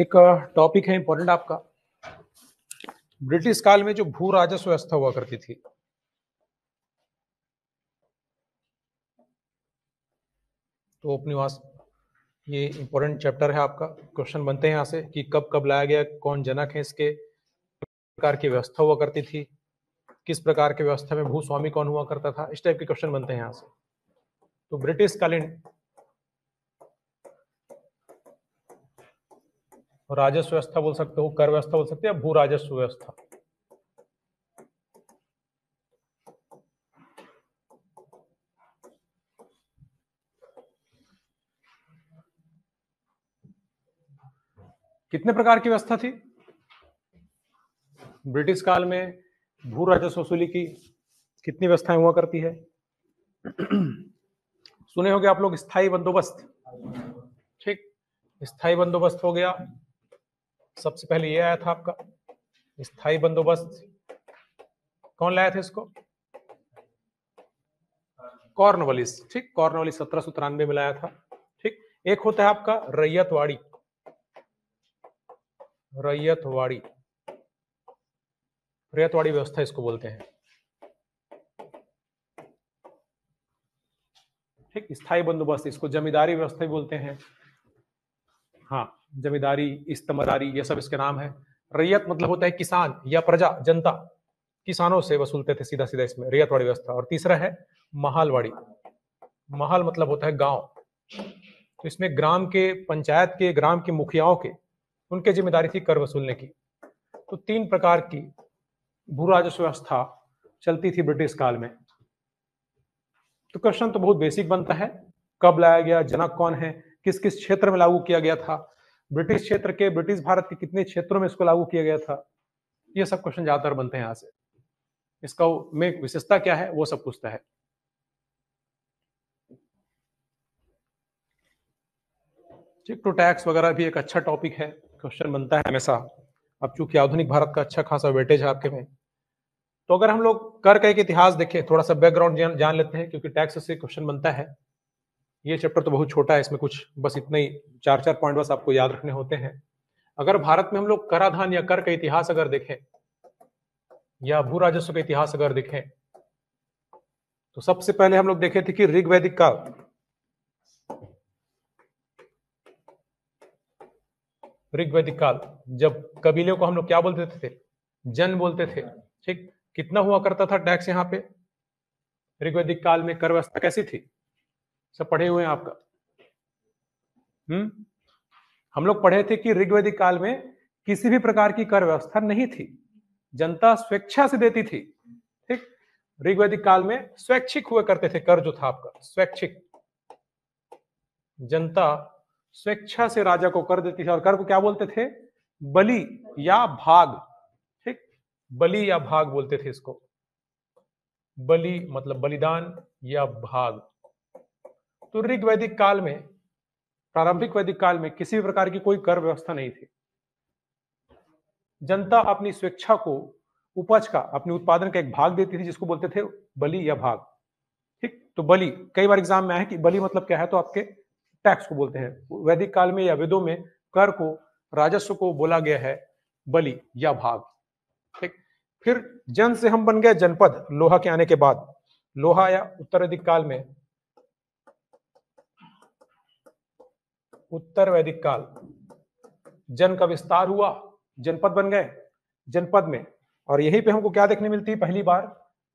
एक टॉपिक है इंपॉर्टेंट आपका। ब्रिटिश काल में जो भू राजस्व व्यवस्था हुआ करती थी, तो अपनी वास ये इंपॉर्टेंट चैप्टर है आपका। क्वेश्चन बनते हैं यहाँ से कि कब कब लाया गया, कौन जनक है इसके, प्रकार की व्यवस्था हुआ करती थी, किस प्रकार की व्यवस्था में भूस्वामी कौन हुआ करता था, इस टाइप के क्वेश्चन बनते हैं यहाँ से। तो ब्रिटिश कालीन राजस्व व्यवस्था बोल सकते हो, कर व्यवस्था बोल सकते हो, या भू राजस्व व्यवस्था। कितने प्रकार की व्यवस्था थी ब्रिटिश काल में? भू राजस्व वसूली की कितनी व्यवस्थाएं हुआ करती है? सुने होंगे आप लोग स्थायी बंदोबस्त। ठीक, स्थायी बंदोबस्त हो गया, सबसे पहले ये आया था आपका स्थायी बंदोबस्त। कौन लाया था इसको? कॉर्नवालिस। ठीक, कॉर्नवालिस 1793 में लाया था। ठीक, एक होता है आपका रैयतवाड़ी। रैयतवाड़ी रैयतवाड़ी व्यवस्था इसको बोलते हैं। ठीक, स्थायी बंदोबस्त, इसको जमींदारी व्यवस्था भी बोलते हैं। हाँ, जमींदारी, इस्तमदारी, ये सब इसके नाम है। रैयत मतलब होता है किसान या प्रजा, जनता, किसानों से वसूलते थे सीधा सीधा, इसमें रैयतवाड़ी व्यवस्था। और तीसरा है महालवाड़ी। महल मतलब होता है गांव, तो इसमें ग्राम के, पंचायत के, ग्राम के मुखियाओं के, उनके जिम्मेदारी थी कर वसूलने की। तो तीन प्रकार की भू राजस्व व्यवस्था चलती थी ब्रिटिश काल में। तो क्वेश्चन तो बहुत बेसिक बनता है, कब लाया गया, जनक कौन है, किस किस क्षेत्र में लागू किया गया था, ब्रिटिश क्षेत्र के, ब्रिटिश भारत के कितने क्षेत्रों में इसको लागू किया गया था, ये सब क्वेश्चन ज्यादातर बनते हैं यहाँ से। इसका में विशेषता क्या है वो सब पूछता है। ठीक, तो टैक्स वगैरह भी एक अच्छा टॉपिक है, क्वेश्चन बनता है हमेशा। अब चूंकि आधुनिक भारत का अच्छा खासा वेटेज है आपके में, तो अगर हम लोग कर का एक इतिहास देखें, थोड़ा सा बैकग्राउंड जान लेते हैं, क्योंकि टैक्स से क्वेश्चन बनता है। ये चैप्टर तो बहुत छोटा है, इसमें कुछ बस इतने ही 4-4 पॉइंट बस आपको याद रखने होते हैं। अगर भारत में हम लोग कराधान या कर का इतिहास अगर देखें, या भू राजस्व का इतिहास अगर देखें, तो सबसे पहले हम लोग देखे थे कि ऋग्वैदिक काल, ऋग्वैदिक काल, जब कबीले को हम लोग क्या बोलते थे? जन बोलते थे। ठीक, कितना हुआ करता था टैक्स यहाँ पे ऋग्वैदिक काल में? कर व्यवस्था कैसी थी? सब पढ़े हुए हैं आपका? हम लोग पढ़े थे कि ऋग्वैदिक काल में किसी भी प्रकार की कर व्यवस्था नहीं थी, जनता स्वेच्छा से देती थी। ठीक, ऋग्वैदिक काल में स्वैच्छिक हुआ करते थे कर, जो था आपका स्वैच्छिक। जनता स्वेच्छा से राजा को कर देती थी, और कर को क्या बोलते थे? बलि या भाग। ठीक, बलि या भाग बोलते थे इसको। बलि मतलब बलिदान या भाग। तो ऋग्वैदिक काल में, प्रारंभिक वैदिक काल में किसी भी प्रकार की कोई कर व्यवस्था नहीं थी। जनता अपनी स्वेच्छा को उपज का, अपने उत्पादन का एक भाग देती थी, जिसको बोलते थे बलि या भाग। ठीक, तो बलि कई बार एग्जाम में आया कि बलि मतलब क्या है, तो आपके टैक्स को बोलते हैं। वैदिक काल में या वेदों में कर को, राजस्व को बोला गया है बलि या भाग। ठीक, फिर जन से हम बन गए जनपद, लोहा के आने के बाद। लोहा या उत्तर वैदिक काल में, उत्तर वैदिक काल, जन का विस्तार हुआ, जनपद बन गए। जनपद में, और यहीं पे हमको क्या देखने मिलती है पहली बार?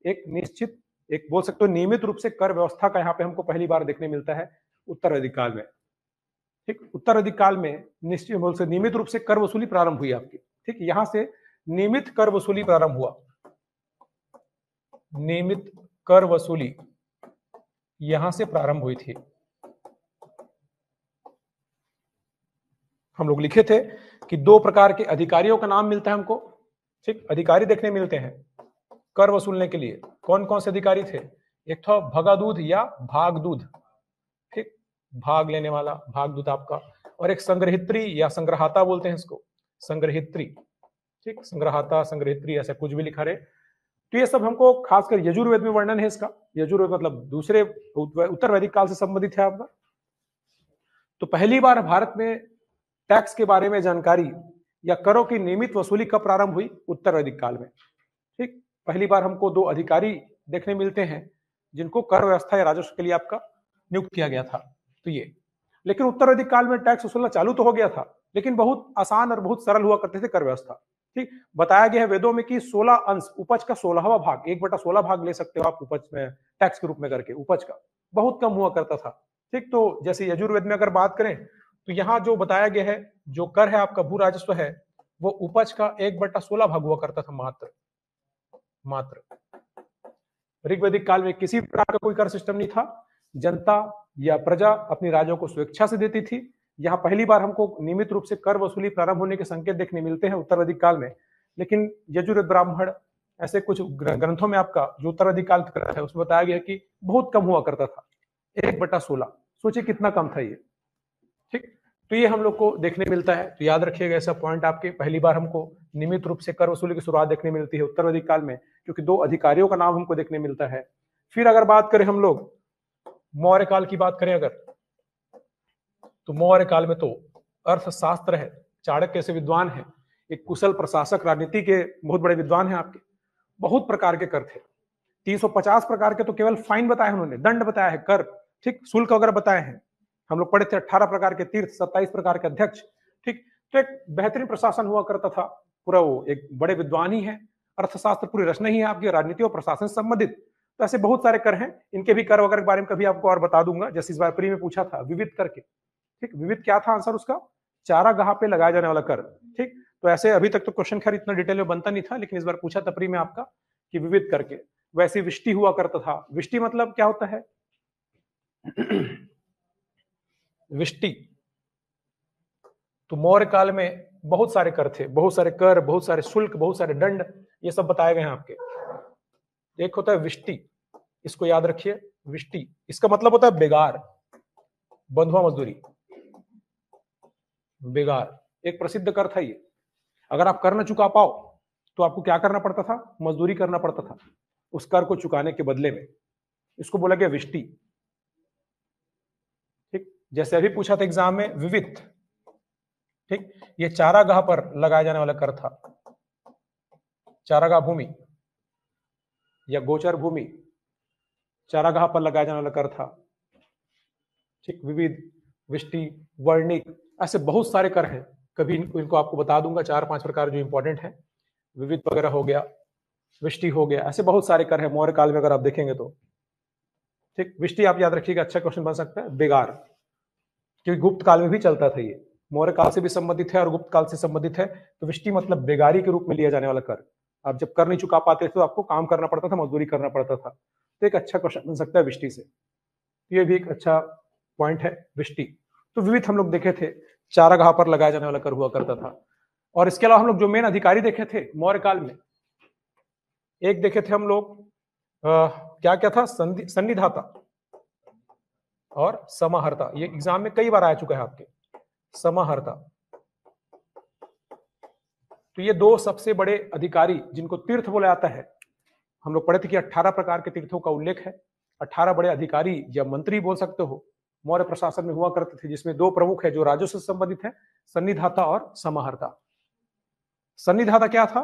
एक निश्चित, एक बोल सकते हो नियमित रूप से कर व्यवस्था का यहाँ पे हमको पहली बार देखने मिलता है उत्तर वैदिक काल में। ठीक, उत्तर वैदिक काल में निश्चित बोल से नियमित रूप से कर वसूली प्रारंभ हुई आपकी। ठीक, यहां से नियमित कर वसूली प्रारंभ हुआ। नियमित कर वसूली यहां से प्रारंभ हुई थी। हम लोग लिखे थे कि दो प्रकार के अधिकारियों का नाम मिलता है हमको। ठीक, अधिकारी देखने मिलते हैं कर वसूलने के लिए। कौन कौन से अधिकारी थे? एक था भगादूध या भागदूध। ठीक, भाग लेने वाला, भागदूत आपका। और एक संग्रहित्री या संग्रहाता बोलते हैं इसको, संग्रहित्री। ठीक, संग्रहाता, संग्रहित्री, ऐसा कुछ भी लिखा रहे। तो ये सब हमको खासकर यजुर्वेद में वर्णन है इसका। यजुर्वेद मतलब दूसरे उत्तर वैदिक काल से संबंधित है आपका। तो पहली बार भारत में टैक्स के बारे में जानकारी या करों की नियमित वसूली कब प्रारंभ हुई? उत्तर वैदिक काल में। ठीक, पहली बार हमको दो अधिकारी देखने मिलते हैं जिनको कर व्यवस्था या राजस्व के लिए आपका नियुक्त किया गया था, तो ये। लेकिन उत्तर वैदिक काल में टैक्स वसूलना चालू तो हो गया था, लेकिन बहुत आसान और बहुत सरल हुआ करते थे कर व्यवस्था। ठीक, बताया गया है वेदों में कि 16 अंश, उपज का 16वां भाग, 1/16 भाग ले सकते हो आप उपज में टैक्स के रूप में करके, उपज का बहुत कम हुआ करता था। ठीक, तो जैसे यजुर्वेद में अगर बात करें तो यहाँ जो बताया गया है, जो कर है आपका भू राजस्व है, वो उपज का 1/16 भाग हुआ करता था मात्र। ऋग्वैदिक काल में किसी प्रकार का कोई कर सिस्टम नहीं था, जनता या प्रजा अपनी राज्यों को स्वेच्छा से देती थी। यहाँ पहली बार हमको नियमित रूप से कर वसूली प्रारंभ होने के संकेत देखने मिलते हैं उत्तर वैदिक काल में। लेकिन यजुर्वेद, ब्राह्मण, ऐसे कुछ ग्रंथों में आपका जो उत्तर वैदिक काल है उसमें बताया गया कि बहुत कम हुआ करता था, 1/16। सोचिए कितना कम था ये। ठीक, तो ये हम लोग को देखने मिलता है, तो याद रखिएगा ऐसा पॉइंट आपके। पहली बार हमको नियमित रूप से कर वसूली की शुरुआत देखने मिलती है उत्तर वैदिक काल में, क्योंकि दो अधिकारियों का नाम हमको देखने मिलता है। फिर अगर बात करें हम लोग मौर्य काल की बात करें अगर, तो मौर्य काल में तो अर्थशास्त्र है, चाणक्य से विद्वान है, एक कुशल प्रशासक, राजनीति के बहुत बड़े विद्वान हैं आपके। बहुत प्रकार के कर थे, 350 प्रकार के तो केवल फाइन बताए उन्होंने, दंड बताया है, कर, ठीक, शुल्क वगैरह बताए हैं। हम लोग पढ़े थे 18 प्रकार के तीर्थ, 27 प्रकार के अध्यक्ष। ठीक, तो एक बेहतरीन प्रशासन हुआ करता था पूरा, वो एक बड़े विद्वान ही है, अर्थशास्त्र पूरी रचना ही है आपकी, राजनीति और प्रशासन से संबंधित। तो ऐसे बहुत सारे कर हैं, इनके भी कर वगैरह के बारे में कभी आपको और बता दूंगा। जैसे इस बार प्री में पूछा था विविध करके, ठीक, विविध क्या था आंसर उसका? चारागाह पे लगाया जाने वाला कर। ठीक, तो ऐसे अभी तक तो क्वेश्चन खैर इतना डिटेल में बनता नहीं था, लेकिन इस बार पूछा था प्री में आपका कि विविध करके। वैसे विष्टि हुआ करता था। विष्टि मतलब क्या होता है? विष्टि, तो मौर्य काल में बहुत सारे कर थे, बहुत सारे कर, बहुत सारे शुल्क, बहुत सारे दंड, ये सब बताए गए हैं आपके। एक होता है विष्टि, इसको याद रखिए, विष्टि इसका मतलब होता है बेगार, बंधुआ मजदूरी, बेगार एक प्रसिद्ध कर था ये। अगर आप कर न चुका पाओ तो आपको क्या करना पड़ता था? मजदूरी करना पड़ता था उस कर को चुकाने के बदले में। इसको बोला गया विष्टि। ठीक, जैसे अभी पूछा था एग्जाम में विविध, ठीक, ये चारागाह पर लगाया जाने वाला कर था। चारागाह भूमि या गोचर भूमि, चारागाह पर लगाया जाने वाला कर था। ठीक, विविध, विष्टि, वर्णिक, ऐसे बहुत सारे कर हैं। कभी इनको आपको बता दूंगा, 4-5 प्रकार जो इंपॉर्टेंट है। विविध वगैरह हो गया, विष्टि हो गया, ऐसे बहुत सारे कर हैं मौर्य काल में अगर आप देखेंगे तो। ठीक, विष्टि आप याद रखिएगा, अच्छा क्वेश्चन बन सकता है। बेगार, क्योंकि गुप्त काल में भी चलता था ये, मौर्य काल से भी संबंधित है और गुप्त काल से संबंधित है। तो विष्टि मतलब बेगारी के रूप में लिया जाने वाला कर। आप जब कर नहीं चुका पाते थे तो आपको काम करना पड़ता था, मजदूरी करना पड़ता था। तो एक अच्छा क्वेश्चन बन सकता है विष्टि से, ये भी एक अच्छा पॉइंट है विष्टि। तो विविध हम लोग देखे थे, चारागाह पर लगाया जाने वाला कर हुआ करता था। और इसके अलावा हम लोग जो मेन अधिकारी देखे थे मौर्य काल में, एक देखे थे हम लोग क्या क्या था? सन्निधाता और समाहर्ता। ये एग्जाम में कई बार आ चुका है आपके, समाहर्ता। तो ये दो सबसे बड़े अधिकारी जिनको तीर्थ बोला जाता है। हम लोग पढ़े थे कि 18 प्रकार के तीर्थों का उल्लेख है। 18 बड़े अधिकारी या मंत्री बोल सकते हो मौर्य प्रशासन में हुआ करते थे, जिसमें दो प्रमुख है जो राजस्व से संबंधित है, सन्निधाता और समाहर्ता। सन्निधाता क्या था?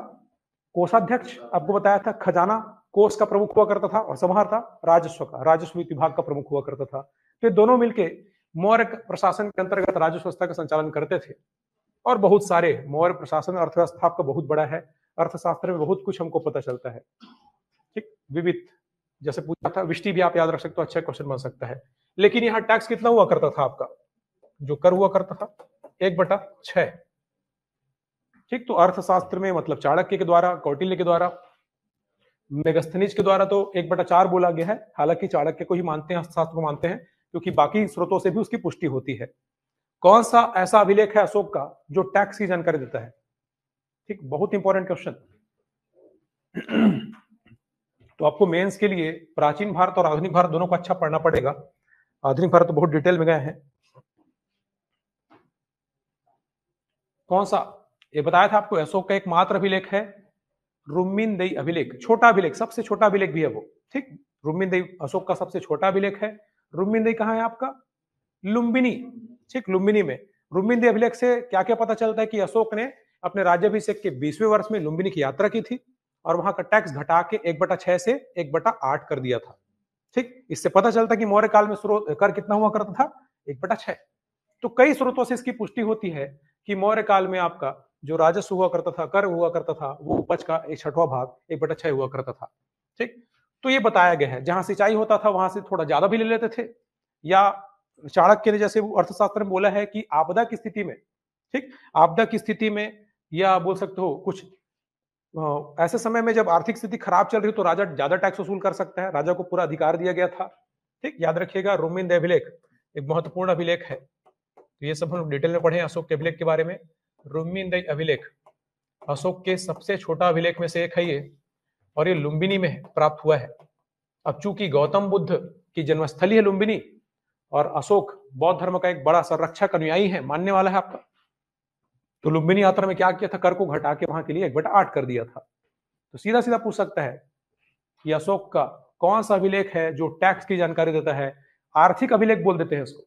कोषाध्यक्ष, आपको बताया था, खजाना कोष का प्रमुख हुआ करता था, और समाहर्ता राजस्व का, राजस्व विभाग का प्रमुख हुआ करता था। तो दोनों मिलके मौर्य प्रशासन के अंतर्गत राजस्व व्यवस्था का संचालन करते थे। और बहुत सारे मौर्य प्रशासन अर्थव्यवस्था आपका बहुत बड़ा है, अर्थशास्त्र में बहुत कुछ हमको पता चलता है। ठीक, विविध जैसे पूछा था, विष्टि भी आप याद रख सकते हो, अच्छा क्वेश्चन बन सकता है। लेकिन यहाँ टैक्स कितना हुआ करता था आपका? जो कर हुआ करता था 1/6। ठीक, तो अर्थशास्त्र में मतलब चाणक्य के द्वारा, कौटिल्य के द्वारा, मेगस्थनीज के द्वारा तो 1/4 बोला गया है। हालांकि चाणक्य को ही मानते हैं, अर्थशास्त्र को मानते हैं, क्योंकि बाकी स्रोतों से भी उसकी पुष्टि होती है। कौन सा ऐसा अभिलेख है अशोक का जो टैक्स की जानकारी देता है? ठीक, बहुत इंपॉर्टेंट क्वेश्चन। तो आपको मेंस के लिए प्राचीन भारत और आधुनिक भारत दोनों को अच्छा पढ़ना पड़ेगा। आधुनिक भारत तो बहुत डिटेल में गए हैं। कौन सा? ये बताया था आपको, अशोक का एकमात्र अभिलेख है रुम्मीनदेई अभिलेख, छोटा अभिलेख, सबसे छोटा अभिलेख भी है वो। ठीक, रुम्मीनदेई अशोक का सबसे छोटा अभिलेख है। रुम्मीनदेई कहाँ है आपका? लुम्बिनी। ठीक, लुम्बिनी में। रुक्मिणी अभिलेख से क्या क्या पता चलता है कि अशोक ने अपने राज्याभिषेक के 20वें वर्ष में लुम्बिनी की यात्रा की थी और वहां का टैक्स घटा के 1/6 से 1/8 कर दिया था। ठीक, इससे पता चलता कि मौर्य काल में कर कितना हुआ करता था, 1/6। तो कई स्रोतों से इसकी पुष्टि होती है कि मौर्य काल में आपका जो राजस्व हुआ करता था, कर हुआ करता था, वो उपज का 1/6 भाग 1/6 हुआ करता था। ठीक, तो ये बताया गया है। जहां सिंचाई होता था वहां से थोड़ा ज्यादा भी ले लेते थे, या चाणक्य ने जैसे अर्थशास्त्र में बोला है कि आपदा की स्थिति में, ठीक, आपदा की स्थिति में, या बोल सकते हो कुछ ऐसे समय में जब आर्थिक स्थिति खराब चल रही हो तो राजा ज्यादा टैक्स वसूल कर सकता है, राजा को पूरा अधिकार दिया गया था। ठीक, याद रखिएगा रुक्मिणी अभिलेख एक महत्वपूर्ण अभिलेख है। तो ये सब हम डिटेल में पढ़े अशोक के अभिलेख के बारे में। रुक्मिणी अभिलेख अशोक के सबसे छोटा अभिलेख में से एक है ये, और ये लुम्बिनी में प्राप्त हुआ है। अब चूंकि गौतम बुद्ध की जन्मस्थली है लुम्बिनी और अशोक बौद्ध धर्म का एक बड़ा संरक्षक अनुयायी है, मानने वाला है आपका, तो लुम्बिनी यात्रा में क्या किया था, कर को घटा के वहां के लिए 1/8 कर दिया था। तो सीधा सीधा पूछ सकता है कि अशोक का कौन सा अभिलेख है जो टैक्स की जानकारी देता है, आर्थिक अभिलेख बोल देते हैं इसको,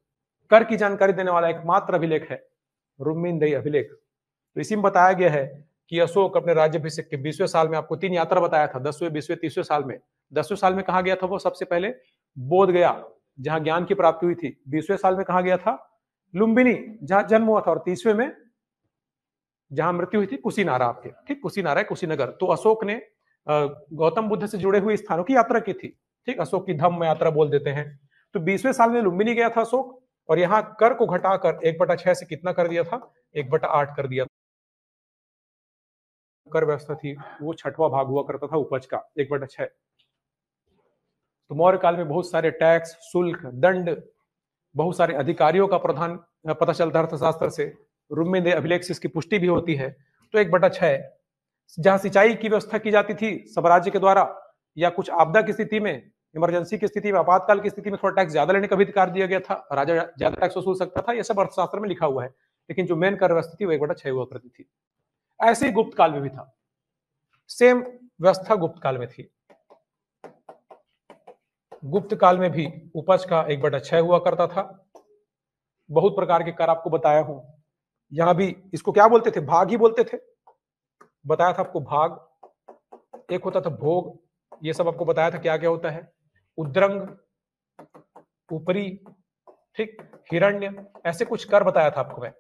कर की जानकारी देने वाला एकमात्र अभिलेख है रुक्मिणी अभिलेख। तो इसी में बताया गया है कि अशोक अपने राज्याभिषेक के 20वें साल में, आपको 3 यात्रा बताया था, 10वें, 20वें, 30वें साल में। 10वें साल में कहा गया था वो सबसे पहले बोध गया जहां ज्ञान की प्राप्ति हुई थी। 20वें साल में कहा गया था लुम्बिनी जहां जन्म हुआ था, और 30वें में जहां मृत्यु हुई थी कुशीनारा आपके, ठीक, कुशीनारा कुशीनगर। तो अशोक ने गौतम बुद्ध से जुड़े हुए स्थानों की यात्रा की थी। ठीक, अशोक की धम्म यात्रा बोल देते हैं। तो 20वें साल में लुम्बिनी गया था अशोक, और यहाँ कर को घटाकर 1/6 से कितना कर दिया था, 1/8 कर दिया। कर व्यवस्था थी वो 6वां भाग हुआ करता था उपज का, 1/6। तो मौर्य काल में बहुत सारे टैक्स, शुल्क, दंड, बहुत सारे अधिकारियों का प्रधान पता चलता है अर्थशास्त्र से। रुक्मिणी अभिलेख से इसकी पुष्टि भी होती है। तो 1/6 जहां सिंचाई की व्यवस्था की जाती थी सब राज्य के द्वारा, या कुछ आपदा की स्थिति में, इमरजेंसी की स्थिति में, आपातकाल की स्थिति में थोड़ा टैक्स ज्यादा लेने का भी अधिकार दिया गया था, राजा ज्यादा टैक्स वसूल सकता था। यह सब अर्थशास्त्र में लिखा हुआ है, लेकिन जो मेन कर व्यवस्था थी वो 1/6 हुआ करती थी। ऐसे ही गुप्त काल में भी था, सेम व्यवस्था गुप्त काल में थी। गुप्त काल में भी उपज का 1/6 हुआ करता था। बहुत प्रकार के कर आपको बताया हूं। यहां भी इसको क्या बोलते थे, भाग ही बोलते थे। बताया था आपको भाग, एक होता था भोग, ये सब आपको बताया था क्या क्या होता है, उद्रंग, ऊपरी, ठीक, हिरण्य, ऐसे कुछ कर बताया था आपको मैं।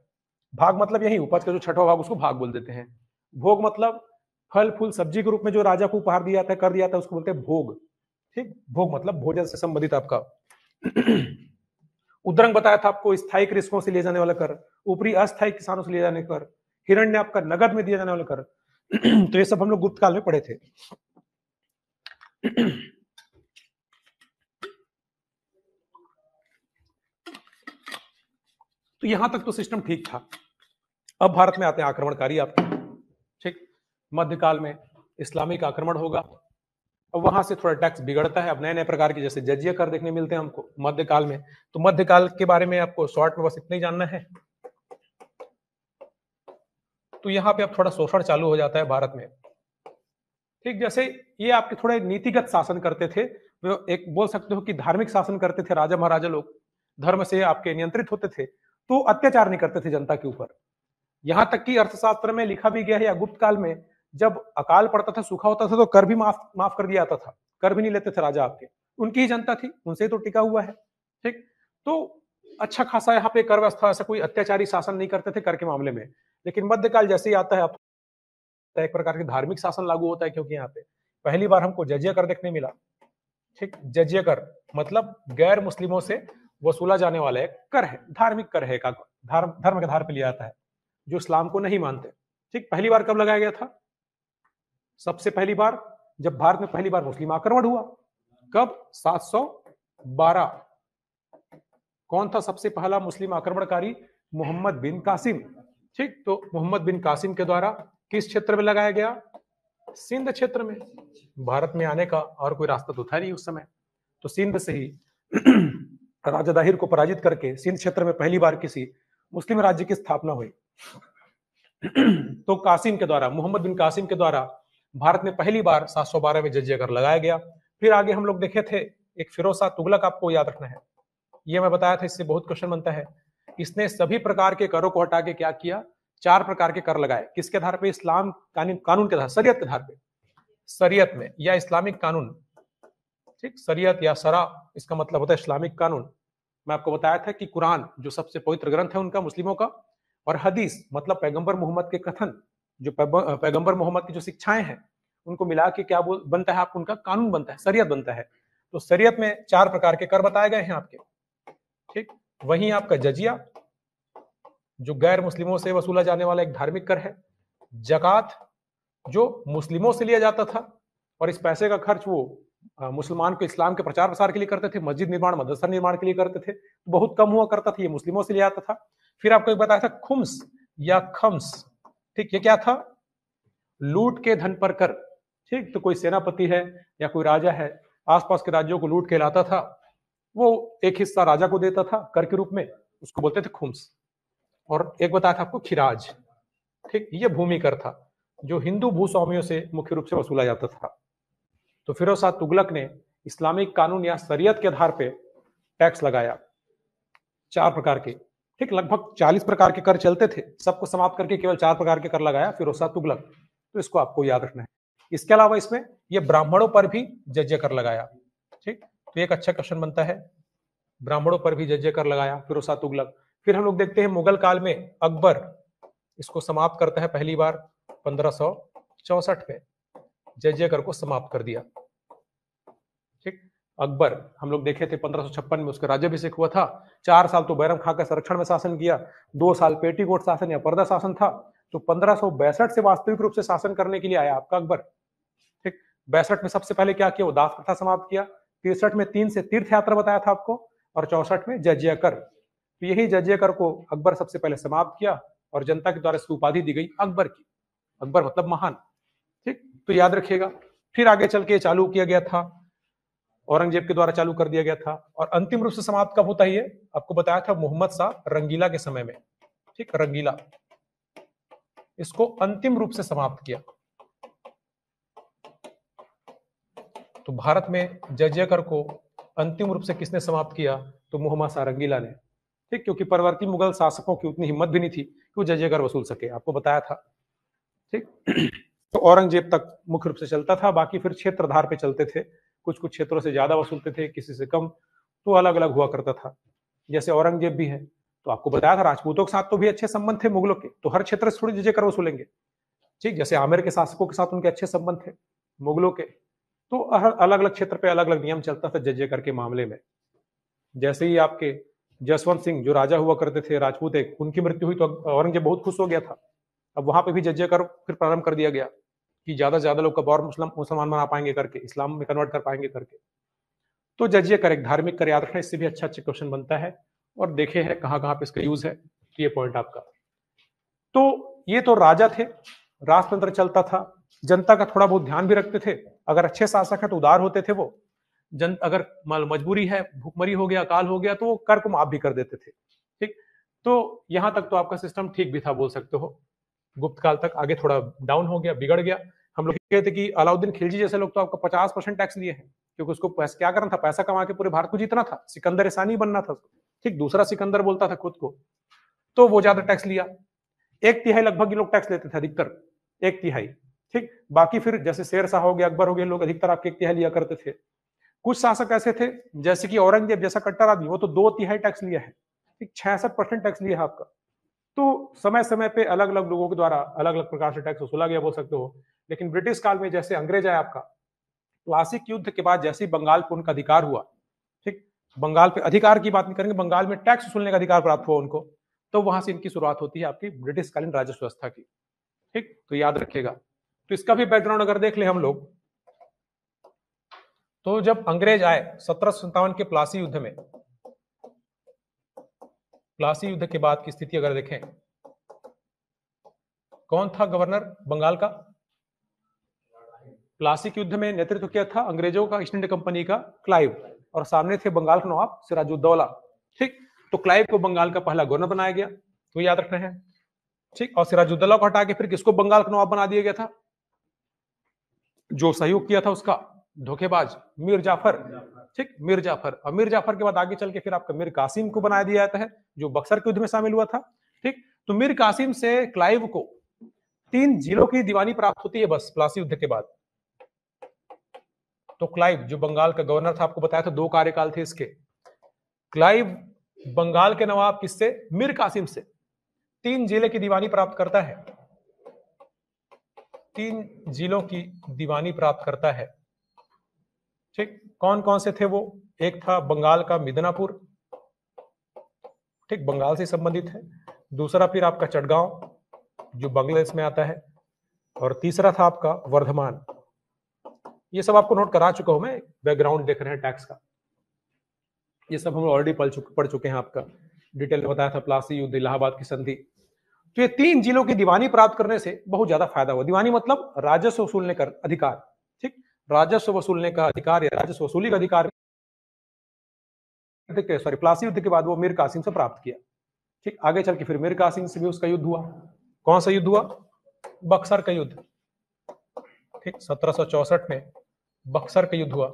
भाग मतलब यही उपज का जो 6वां भाग, उसको भाग बोल देते हैं। भोग मतलब फल फूल सब्जी के रूप में जो राजा को उपहार दिया जाता है, कर दिया जाता है, उसको बोलते हैं भोग। ठीक, भोग मतलब भोजन से संबंधित आपका। उद्रंग बताया था आपको स्थायी कृषकों से लिए जाने वाला कर, ऊपरी अस्थायी किसानों से लिए जाने कर, हिरण्य आपका नगद में दिया जाने वाला कर। तो ये सब हम लोग गुप्त काल में पढ़े थे। तो यहां तक तो सिस्टम ठीक था। अब भारत में आते हैं आक्रमणकारी आपके। ठीक, मध्यकाल में इस्लामिक आक्रमण होगा, अब वहां से थोड़ा टैक्स बिगड़ता है। अब नए नए प्रकार के जैसे जजिया कर देखने मिलते हैं हमको मध्यकाल में। तो मध्यकाल के बारे में आपको शॉर्ट में बस इतना ही जानना है। तो यहाँ पे अब थोड़ा शोषण चालू हो जाता है भारत में। ठीक, जैसे ये आपके थोड़े नीतिगत शासन करते थे, वो एक बोल सकते हो कि धार्मिक शासन करते थे। राजा महाराजा लोग धर्म से आपके नियंत्रित होते थे, तो अत्याचार नहीं करते थे जनता के ऊपर। यहां तक कि अर्थशास्त्र में लिखा भी गया है, या गुप्त काल में जब अकाल पड़ता था, सूखा होता था, तो कर भी माफ कर दिया जाता था। कर भी नहीं लेते थे राजा आपके, उनकी ही जनता थी, उनसे ही तो टिका हुआ है। ठीक, तो अच्छा खासा यहाँ पे कर व्यवस्था, ऐसा कोई अत्याचारी शासन नहीं करते थे कर के मामले में। लेकिन मध्यकाल जैसे ही आता है, एक प्रकार के धार्मिक शासन लागू होता है, क्योंकि यहाँ पे पहली बार हमको जजिया कर देखने मिला। ठीक, जजिया कर मतलब गैर मुस्लिमों से वसूला जाने वाला एक कर है, धार्मिक कर है, धर्म के आधार पर लिया जाता है, जो इस्लाम को नहीं मानते। ठीक, पहली बार कब लगाया गया था? सबसे पहली बार जब भारत में पहली बार मुस्लिम आक्रमण हुआ। कब? 712। कौन था सबसे पहला मुस्लिम आक्रमणकारी? मोहम्मद बिन कासिम। ठीक, तो मोहम्मद बिन कासिम के द्वारा किस क्षेत्र में लगाया गया? सिंध क्षेत्र में। भारत में आने का और कोई रास्ता तो था नहीं उस समय, तो सिंध से ही राजा दाहिर को पराजित करके सिंध क्षेत्र में पहली बार किसी मुस्लिम राज्य की स्थापना हुई। तो कासिम के द्वारा, मोहम्मद बिन कासिम के द्वारा भारत में पहली बार 712 में जजिया कर लगाया गया। फिर आगे हम लोग देखे थे एक फिरोज शाह तुगलक, आपको याद रखना है, ये मैं बताया था, इससे बहुत क्वेश्चन बनता है। इसने सभी प्रकार के करों को हटा के क्या किया, 4 प्रकार के कर लगाए। किसके आधार पे? इस्लाम कानून के आधार, शरीयत के आधार पे, शरीयत में या इस्लामिक कानून। ठीक, शरीयत या शरा इसका मतलब होता है इस्लामिक कानून। मैं आपको बताया था कि कुरान जो सबसे पवित्र ग्रंथ है उनका, मुस्लिमों का, और हदीस मतलब पैगंबर मोहम्मद के कथन, जो पैगंबर मोहम्मद की जो शिक्षाएं हैं उनको मिला के क्या बनता है आपको, उनका कानून बनता है, शरीयत बनता है। तो शरीयत में 4 प्रकार के कर बताए गए हैं आपके। ठीक, वहीं आपका जजिया जो गैर मुस्लिमों से वसूला जाने वाला एक धार्मिक कर है, जकात जो मुस्लिमों से लिया जाता था और इस पैसे का खर्च वो मुसलमान को इस्लाम के प्रचार प्रसार के लिए करते थे, मस्जिद निर्माण, मदरसा निर्माण के लिए करते थे, बहुत कम हुआ करता था, ये मुस्लिमों से लिया जाता था। फिर आपको एक बताया था खुम्स या खम्स। ठीक, ये क्या था? लूट के धन पर कर। ठीक, तो कोई सेनापति है या कोई राजा है, आसपास के राज्यों को लूट के लाता था, वो एक हिस्सा राजा को देता था कर के रूप में, उसको बोलते थे खुम्स। और एक बताया था आपको खिराज। ठीक, ये भूमि कर था जो हिंदू भूस्वामियों से मुख्य रूप से वसूला जाता था। तो फिरोज शाह तुगलक ने इस्लामिक कानून या शरीयत के आधार पे टैक्स लगाया 4 प्रकार के। ठीक, लगभग 40 प्रकार के कर चलते थे, सबको समाप्त करके केवल 4 प्रकार के कर लगाया फिरोज शाह तुगलक। तो इसको आपको याद रखना है। इसके अलावा इसमें ये ब्राह्मणों पर भी जज्य कर लगाया। ठीक, तो एक अच्छा क्वेश्चन बनता है, ब्राह्मणों पर भी जज्य कर लगाया फिरोज शाह तुगलक। फिर हम लोग देखते हैं मुगल काल में अकबर इसको समाप्त करता है पहली बार 1564 में, जज्य कर को समाप्त कर दिया। ठीक, अकबर हम लोग देखे थे 1556 में उसका राज्याभिषेक हुआ था। 4 साल तो बैरम खां का संरक्षण में शासन किया, 2 साल पेटीकोट शासन या पर्दा शासन था। तो 1562 से वास्तविक रूप से शासन करने के लिए आया आपका अकबर। ठीक, 62 में सबसे पहले क्या किया, वो दास प्रथा समाप्त किया। 63 में 3 से तीर्थ यात्रा बताया था आपको, और 64 में जजिया कर। तो यही जजिया कर को अकबर सबसे पहले समाप्त किया और जनता के द्वारा इसकी उपाधि दी गई अकबर की। अकबर मतलब महान। ठीक, तो याद रखिएगा। फिर आगे चल के चालू किया गया था, औरंगजेब के द्वारा चालू कर दिया गया था। और अंतिम रूप से समाप्त कब होता है ये आपको बताया था, मोहम्मद शाह रंगीला के समय में। ठीक, रंगीला इसको अंतिम रूप से समाप्त किया। तो भारत में जजिया कर को अंतिम रूप से किसने समाप्त किया, तो मोहम्मद शाह रंगीला ने। ठीक, क्योंकि परवर्ती मुगल शासकों की उतनी हिम्मत भी नहीं थी कि वो जजिया कर वसूल सके, आपको बताया था। ठीक, तो औरंगजेब तक मुख्य रूप से चलता था, बाकी फिर क्षेत्र आधार पे चलते थे, कुछ कुछ क्षेत्रों से ज्यादा वसूलते थे, किसी से कम, तो अलग अलग हुआ करता था। जैसे औरंगजेब भी है, तो आपको बताया था राजपूतों के साथ तो भी अच्छे संबंध थे मुगलों के, तो हर क्षेत्र से थोड़ी जजिया कर वसूलेंगे। ठीक, जैसे आमेर के शासकों के साथ उनके अच्छे संबंध थे मुगलों के, तो अलग अलग क्षेत्र पे अलग अलग नियम चलता था जजिया कर के मामले में। जैसे ही आपके जसवंत सिंह जो राजा हुआ करते थे राजपूत, एक उनकी मृत्यु हुई तो औरंगजेब बहुत खुश हो गया था। अब वहां पे भी जजिया कर फिर प्रारंभ कर दिया गया कि ज्यादा से ज्यादा लोग कब और मुसलमान बना पाएंगे करके, इस्लाम में कन्वर्ट कर पाएंगे करके। तो जजिया कर एक धार्मिक कर, याद रखना, इससे भी अच्छा अच्छा क्वेश्चन बनता है। और देखे है कहां कहां पे इसका यूज है, ये पॉइंट आपका। तो ये तो राजा थे, राजतंत्र चलता था, जनता का थोड़ा बहुत ध्यान भी रखते थे। अगर अच्छे शासक है तो उदार होते थे वो, अगर मजबूरी है, भूखमरी हो गया, अकाल हो गया, तो वो कर को माफ भी कर देते थे। ठीक, तो यहां तक तो आपका सिस्टम ठीक भी था बोल सकते हो। गुप्त काल तक, आगे थोड़ा डाउन हो गया, बिगड़ गया। हम लोग कहते कि अलाउद्दीन खिलजी जैसे लोग तो आपका 50% टैक्स लिए हैं, क्योंकि उसको पैसा क्या करना था, पैसा कमा के पूरे भारत को जीतना था, सिकंदर एहसानी बनना था। ठीक, दूसरा सिकंदर बोलता था खुद को, तो वो ज्यादा टैक्स लिया। 1/3 लगभग ये लोग टैक्स लेते थे, अधिकतर 1/3। ठीक, बाकी फिर जैसे शेर शाह हो गया, अकबर हो गया, लोग अधिकतर आपके 1/3 लिया करते थे। कुछ शासक ऐसे थे जैसे कि औरंगजेब जैसा कट्टर आदमी, वो तो 2/3 टैक्स लिया है। ठीक, 66% टैक्स लिया है आपका। तो समय समय पे अलग अलग लोगों के द्वारा अलग अलग प्रकार से टैक्स वसूला गया बोल सकते हो। लेकिन ब्रिटिश काल में जैसे अंग्रेज आया आपका, प्लासी युद्ध के बाद जैसे ही बंगाल पे उनका अधिकार हुआ, ठीक, बंगाल पे अधिकार की बात नहीं करेंगे, बंगाल में टैक्स वसूलने का अधिकार प्राप्त हुआ उनको, तो वहां से इनकी शुरुआत होती है आपकी ब्रिटिश कालीन राजस्व व्यवस्था की। ठीक, तो याद रखिएगा। तो इसका भी बैकग्राउंड अगर देख ले हम लोग, तो जब अंग्रेज आए 1757 के प्लासी युद्ध में, प्लासी युद्ध के बाद की स्थिति अगर देखें, कौन था गवर्नर बंगाल का? प्लासी युद्ध में नेतृत्व किया था अंग्रेजों का, ईस्ट इंडिया कंपनी का क्लाइव, और सामने थे बंगाल के नवाब सिराजुद्दौला। ठीक, तो क्लाइव को बंगाल का पहला गवर्नर बनाया गया, तो याद रखना है। ठीक, और सिराजुद्दौला को हटा के फिर किसको बंगाल का नवाब बना दिया गया था? जो सहयोग किया था उसका धोखेबाज, मीर जाफर। ठीक, मीर जाफर। और मीर जाफर के बाद आगे चल के फिर आपका मीर कासिम को बनाया दिया जाता है, जो बक्सर के युद्ध में शामिल हुआ था। ठीक, तो मीर कासिम से क्लाइव को 3 जिलों की दीवानी प्राप्त होती है बस प्लासी युद्ध के बाद। तो क्लाइव जो बंगाल का गवर्नर था, आपको बताया था 2 कार्यकाल थे इसके। क्लाइव बंगाल के नवाब किससे? मीर कासिम से 3 जिले की दीवानी प्राप्त करता है। 3 जिलों की दीवानी प्राप्त करता है। ठीक, कौन कौन से थे वो? एक था बंगाल का मिदनापुर, ठीक, बंगाल से संबंधित है। दूसरा फिर आपका चटगांव जो बांग्लादेश में आता है, और तीसरा था आपका वर्धमान। ये सब आपको नोट करा चुका हूं मैं, बैकग्राउंड देख रहे हैं टैक्स का, ये सब हम ऑलरेडी पढ़ चुके हैं। आपका डिटेल में बताया था, प्लासी युद्ध, इलाहाबाद की संधि। तो ये 3 जिलों की दीवानी प्राप्त करने से बहुत ज्यादा फायदा हुआ। दीवानी मतलब राजस्व वसूलने का अधिकार। ठीक, राजस्व वसूलने का अधिकार या राजस्व वसूली का अधिकार सॉरी प्लासी युद्ध के बाद वो मीर कासिम से प्राप्त किया। ठीक, आगे चल के फिर मीर कासिम से भी उसका युद्ध हुआ। कौन सा युद्ध हुआ? बक्सर का युद्ध। ठीक, 1764 में बक्सर का युद्ध हुआ,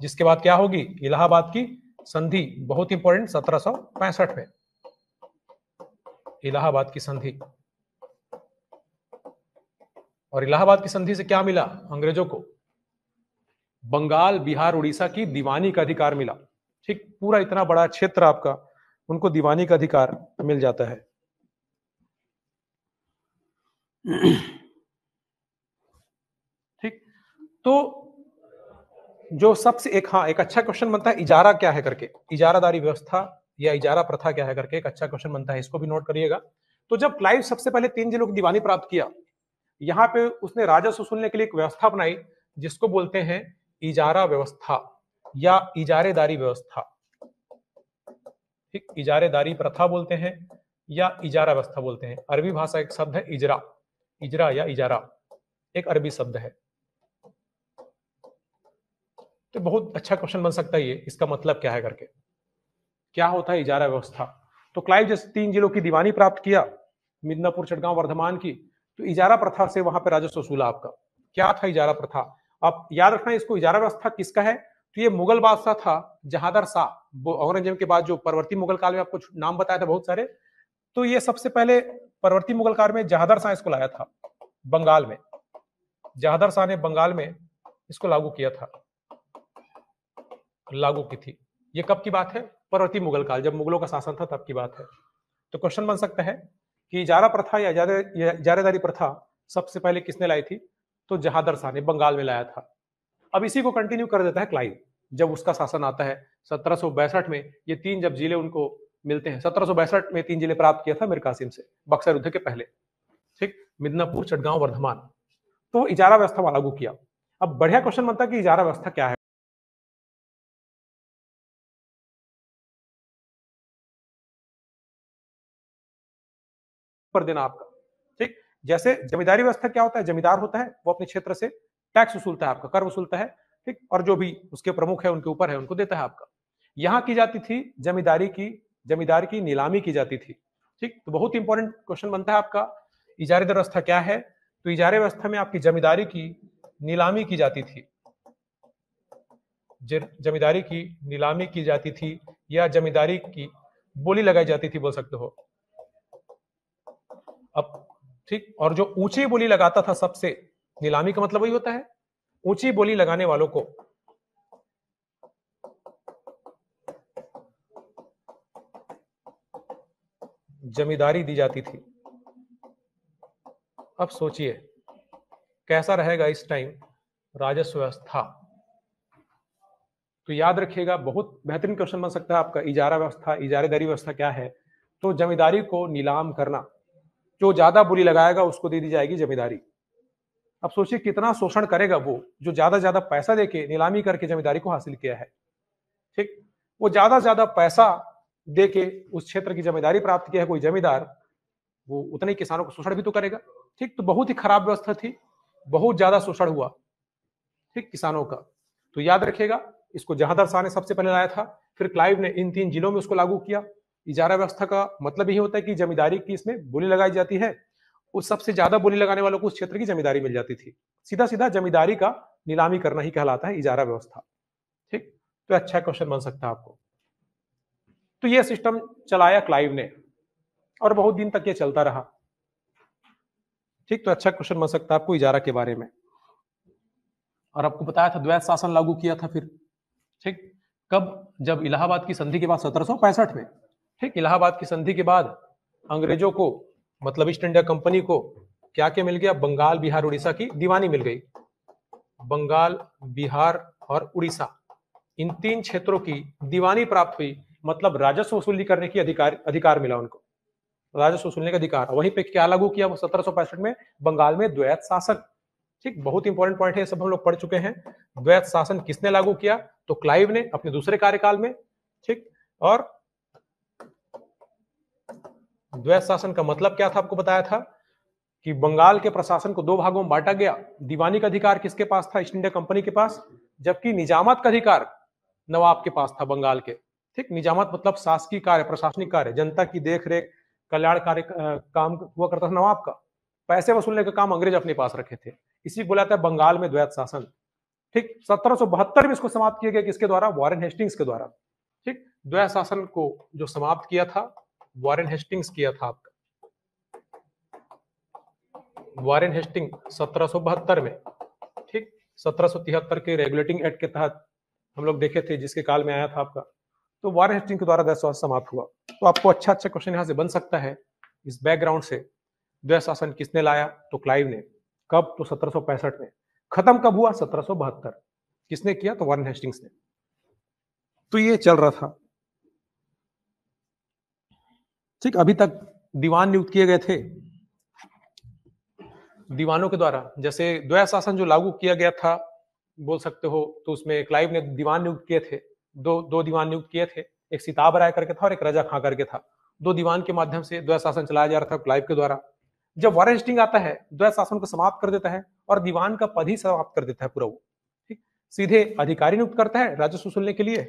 जिसके बाद क्या होगी? इलाहाबाद की संधि, बहुत इंपॉर्टेंट, 1765 में इलाहाबाद की संधि। और इलाहाबाद की संधि से क्या मिला अंग्रेजों को? बंगाल, बिहार, उड़ीसा की दीवानी का अधिकार मिला। ठीक, पूरा इतना बड़ा क्षेत्र आपका, उनको दीवानी का अधिकार मिल जाता है। ठीक, तो जो सबसे एक अच्छा क्वेश्चन बनता है, इजारा क्या है करके, इजारादारी व्यवस्था या इजारा प्रथा क्या है करके एक अच्छा क्वेश्चन बनता है, इसको भी नोट करिएगा। तो जब क्लाइव सबसे पहले 3 जिलों की दीवानी प्राप्त किया, यहां पे उसने राजस्व वसूलने के लिए एक व्यवस्था अपनाई, जिसको बोलते हैं इजारा व्यवस्था या इजारेदारी व्यवस्था। ठीक, इजारेदारी प्रथा बोलते हैं या इजारा व्यवस्था बोलते हैं। अरबी भाषा एक शब्द है इजरा, इजरा या इजारा एक अरबी शब्द है। तो बहुत अच्छा क्वेश्चन बन सकता है ये, इसका मतलब क्या है करके, क्या होता है इजारा व्यवस्था। तो क्लाइव जैसे 3 जिलों की दीवानी प्राप्त किया, मिदनापुर, चटगांव, वर्धमान की, तो इजारा प्रथा से वहां पर राजस्व वसूला आपका। क्या था इजारा प्रथा? आप याद रखना इसको, इजारा व्यवस्था किसका है? तो ये मुगल बादशाह था जहांदर शाह, औरंगजेब के बाद जो परवर्ती मुगल काल में आपको नाम बताया था बहुत सारे, तो ये सबसे पहले परवर्ती मुगल काल में जहांदर शाह इसको लाया था बंगाल में। जहांदर शाह ने बंगाल में इसको लागू किया था, लागू की थी। ये कब की बात है? परवर्ती मुगल काल, जब मुगलों का शासन था तब की बात है। तो क्वेश्चन बन सकता है कि इजारा प्रथा या इजारेदारी प्रथा सबसे पहले किसने लाई थी? तो जहांदर शाह ने बंगाल में लाया था। अब इसी को कंटिन्यू कर देता है क्लाइव, जब उसका शासन आता है 1762 में। ये 3 जब जिले उनको मिलते हैं, 1762 में 3 जिले प्राप्त किया था मीर कासिम से, बक्सर युद्ध के पहले। ठीक, मिदनापुर, चटगांव, वर्धमान। तो इजारा व्यवस्था लागू किया। अब बढ़िया क्वेश्चन बनता है कि इजारा व्यवस्था क्या है पर देना आपका। ठीक, जैसे जमींदारी व्यवस्था क्या होता है? जमींदार होता है, वो अपने क्षेत्र से टैक्स वसूलता है, आपका कर वसूलता है। ठीक, और जो भी उसके प्रमुख है, उनके ऊपर है, उनको देता है आपका। यहां की जाती थी जमींदार की नीलामी की जाती थी। ठीक, तो बहुत इंपॉर्टेंट क्वेश्चन बनता है आपका, इजारेदार व्यवस्था क्या है? तो इजारे व्यवस्था में आपकी जमींदारी की नीलामी की जाती थी, जमींदारी की नीलामी की जाती थी, या जमींदारी की बोली लगाई जाती थी, बोल सकते हो। अब ठीक, और जो ऊंची बोली लगाता था सबसे, नीलामी का मतलब वही होता है, ऊंची बोली लगाने वालों को जमींदारी दी जाती थी। अब सोचिए कैसा रहेगा इस टाइम राजस्व व्यवस्था। तो याद रखिएगा, बहुत बेहतरीन क्वेश्चन बन सकता है आपका, इजारा व्यवस्था, इजारेदारी व्यवस्था क्या है? तो जमींदारी को नीलाम करना, जो ज्यादा बोली लगाएगा उसको दे दी जाएगी जमींदारी। अब सोचिए कितना शोषण करेगा वो, जो ज्यादा पैसा देके नीलामी करके जमींदारी को हासिल किया है। ठीक, वो ज्यादा पैसा देके उस क्षेत्र की जमींदारी प्राप्त किया है कोई जमींदार, वो उतने किसानों को शोषण भी तो करेगा। ठीक, तो बहुत ही खराब व्यवस्था थी, बहुत ज्यादा शोषण हुआ ठीक किसानों का। तो याद रखिएगा, इसको जहांदर शाह ने सबसे पहले लाया था, फिर क्लाइव ने इन 3 जिलों में उसको लागू किया। इजारा व्यवस्था का मतलब यही होता है कि जमींदारी की इसमें बोली लगाई जाती है, उस सबसे ज्यादा बोली लगाने वालों को उस क्षेत्र की जमींदारी मिल जाती थी। सीधा सीधा जमींदारी का नीलामी करना ही कहलाता है इजारा व्यवस्था। ठीक, तो अच्छा क्वेश्चन बन सकता है आपको। तो ये सिस्टम चलाया क्लाइव ने और बहुत दिन तक ये चलता रहा। ठीक, तो अच्छा क्वेश्चन बन सकता है आपको इजारा के बारे में। और आपको बताया था द्वैत शासन लागू किया था फिर। ठीक, कब? जब इलाहाबाद की संधि के बाद 1765 में। ठीक, इलाहाबाद की संधि के बाद अंग्रेजों को, मतलब ईस्ट इंडिया कंपनी को क्या क्या मिल गया? बंगाल, बिहार, उड़ीसा की दीवानी मिल गई। बंगाल, बिहार और उड़ीसा, इन 3 क्षेत्रों की दीवानी प्राप्त हुई, मतलब राजस्व वसूली करने की अधिकार मिला उनको, राजस्व वसूलने का अधिकार। वहीं पे क्या लागू किया वो 1765 में? बंगाल में द्वैत शासन। ठीक, बहुत इंपॉर्टेंट पॉइंट है, सब हम लोग पढ़ चुके हैं। द्वैत शासन किसने लागू किया? तो क्लाइव ने अपने दूसरे कार्यकाल में। ठीक, और द्वैत शासन का मतलब क्या था? आपको बताया था कि बंगाल के प्रशासन को 2 भागों में बांटा गया। दीवानी का अधिकार किसके पास था? ईस्ट इंडिया कंपनी के पास, जबकि निजामत का अधिकार नवाब के पास था बंगाल के। ठीक, निजामत मतलब शासकीय कार्य, प्रशासनिक कार्य, जनता की देखरेख, कल्याणकारी काम हुआ करता था नवाब का। पैसे वसूलने का काम अंग्रेज अपने पास रखे थे, इसी बोला था बंगाल में द्वैत शासन। ठीक, 1772 में इसको समाप्त किया गया, किसके द्वारा? वॉरेन हेस्टिंग्स के द्वारा। ठीक, द्वैत शासन को जो समाप्त किया था वॉरेन हेस्टिंग्स किया था आपका, वॉरेन हेस्टिंग 1772 में। ठीक, 1773 के रेगुलेटिंग एक्ट के तहत हम लोग देखे थे, जिसके काल में आया था आपका। तो वॉरेन हेस्टिंग के द्वारा द्वैत शासन समाप्त हुआ। तो आपको अच्छा अच्छा क्वेश्चन यहां से बन सकता है इस बैकग्राउंड से। द्वैत शासन किसने लाया? तो क्लाइव ने। कब? तो 1765 में। खत्म कब हुआ? 1772। किसने किया? तो वॉरेन हेस्टिंग्स ने। तो ये चल रहा था। ठीक, अभी तक दीवान नियुक्त किए गए थे दीवानों के द्वारा। जैसे द्वैत शासन जो लागू किया गया था, बोल सकते हो, तो उसमें क्लाइव ने दीवान नियुक्त किए थे। दो दीवान नियुक्त किए थे, एक सिताब राय करके था और एक रजा खां करके था। 2 दीवान के माध्यम से द्वैत शासन चलाया जा रहा था क्लाइव के द्वारा। जब वॉरेन हेस्टिंग आता है, द्वैत शासन को समाप्त कर देता है और दीवान का पद ही समाप्त कर देता है पूरा वो। ठीक, सीधे अधिकारी नियुक्त करता है राजस्व वसूलने के लिए।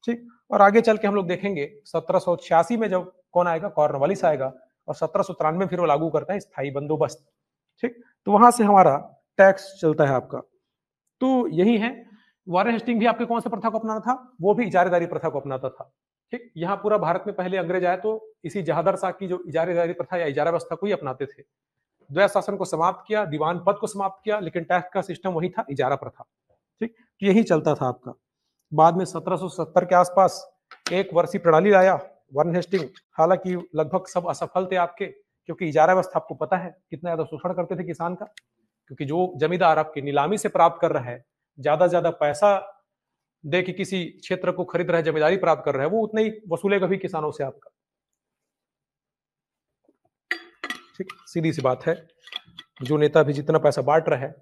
ठीक, और आगे चल के हम लोग देखेंगे 1786 में जब कौन आएगा? कॉर्नवालिस आएगा, और 1793 में फिर वो लागू करता है स्थायी बंदोबस्त। ठीक, तो वहां से हमारा टैक्स चलता है आपका। तो यही है। वॉरेन हेस्टिंग भी आपके कौन सा प्रथा को अपनाना था? वो भी इजारेदारी प्रथा को अपनाता था। ठीक, यहाँ पूरा भारत में पहले अंग्रेज आए तो इसी जहादर शाह की जो इजारेदारी प्रथा या इजारा व्यवस्था को ही अपनाते थे। द्वैत शासन को समाप्त किया, दीवान पद को समाप्त किया, लेकिन टैक्स का सिस्टम वही था, इजारा प्रथा। ठीक, तो यही चलता था आपका। बाद में 1770 के आसपास एक वर्षीय प्रणाली लाया वॉरेन हेस्टिंग। हालांकि लगभग सब असफल थे आपके, क्योंकि इजारा व्यवस्था आपको पता है कितना ज्यादा शोषण करते थे किसान का। क्योंकि जो जमींदार आपकी नीलामी से प्राप्त कर रहा है, ज्यादा से ज्यादा पैसा दे के किसी क्षेत्र को खरीद रहा है, जमींदारी प्राप्त कर रहा है, वो उतना ही वसूलेगा भी किसानों से आपका। ठीक, सीधी सी बात है। जो नेता भी जितना पैसा बांट रहा है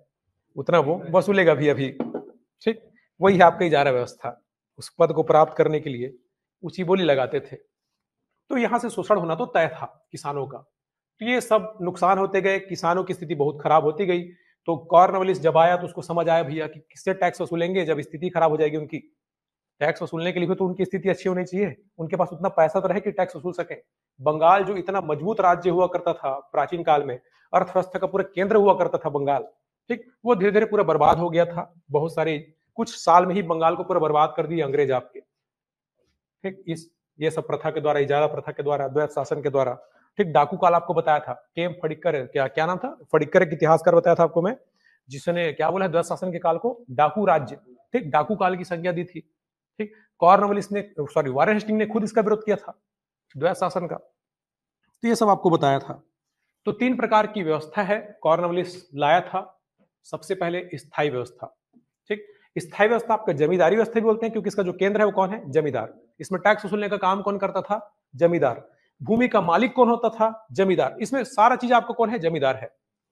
उतना वो वसूलेगा भी अभी। ठीक, वही है आपका इजारा व्यवस्था। उस पद को प्राप्त करने के लिए ऊंची बोली लगाते थे। तो यहां से शोषण होना तो तय था किसानों का। तो ये सब नुकसान होते गए, किसानों की स्थिति बहुत खराब होती गई। तो कॉर्नवालिस जब आया तो उसको समझ आया भैया कि किससे टैक्स वसूलेंगे जब स्थिति खराब हो जाएगी उनकी। टैक्स वसूलने के लिए भी तो उनकी स्थिति अच्छी होनी चाहिए, उनके पास उतना पैसा तो रहे कि टैक्स वसूल सके। बंगाल जो इतना मजबूत राज्य हुआ करता था प्राचीन काल में, अर्थव्यवस्था का पूरा केंद्र हुआ करता था बंगाल, ठीक, वो धीरे धीरे पूरा बर्बाद हो गया था। बहुत सारे कुछ साल में ही बंगाल को पूरा बर्बाद कर दिया अंग्रेज आपके। ठीक, इस ये सब प्रथा के द्वारा, इजारा प्रथा के द्वारा, द्वैत शासन के द्वारा। ठीक, डाकू काल आपको बताया था, केम फडिक्कर, क्या क्या नाम था? फडिक्कर एक इतिहासकार बताया था आपको मैं, जिसने क्या बोला द्वैत शासन के काल को डाकू राज्य। ठीक, डाकू काल की संज्ञा दी थी। ठीक, कॉर्नवालिस ने, सॉरी, वॉरेन हेस्टिंग ने खुद इसका विरोध किया था, द्वैत शासन का। तो ये सब आपको बताया था। तो 3 प्रकार की व्यवस्था है कॉर्नवालिस लाया था। सबसे पहले स्थायी व्यवस्था। ठीक, स्थायी व्यवस्था आपका जमींदारी व्यवस्था भी बोलते हैं, क्योंकि इसका जो केंद्र है वो कौन है? जमींदार। इसमें टैक्स वसूलने का काम कौन करता था? जमींदार। भूमि का मालिक कौन होता था? जमींदार। इसमें सारा चीज आपको कौन है? जमींदार है।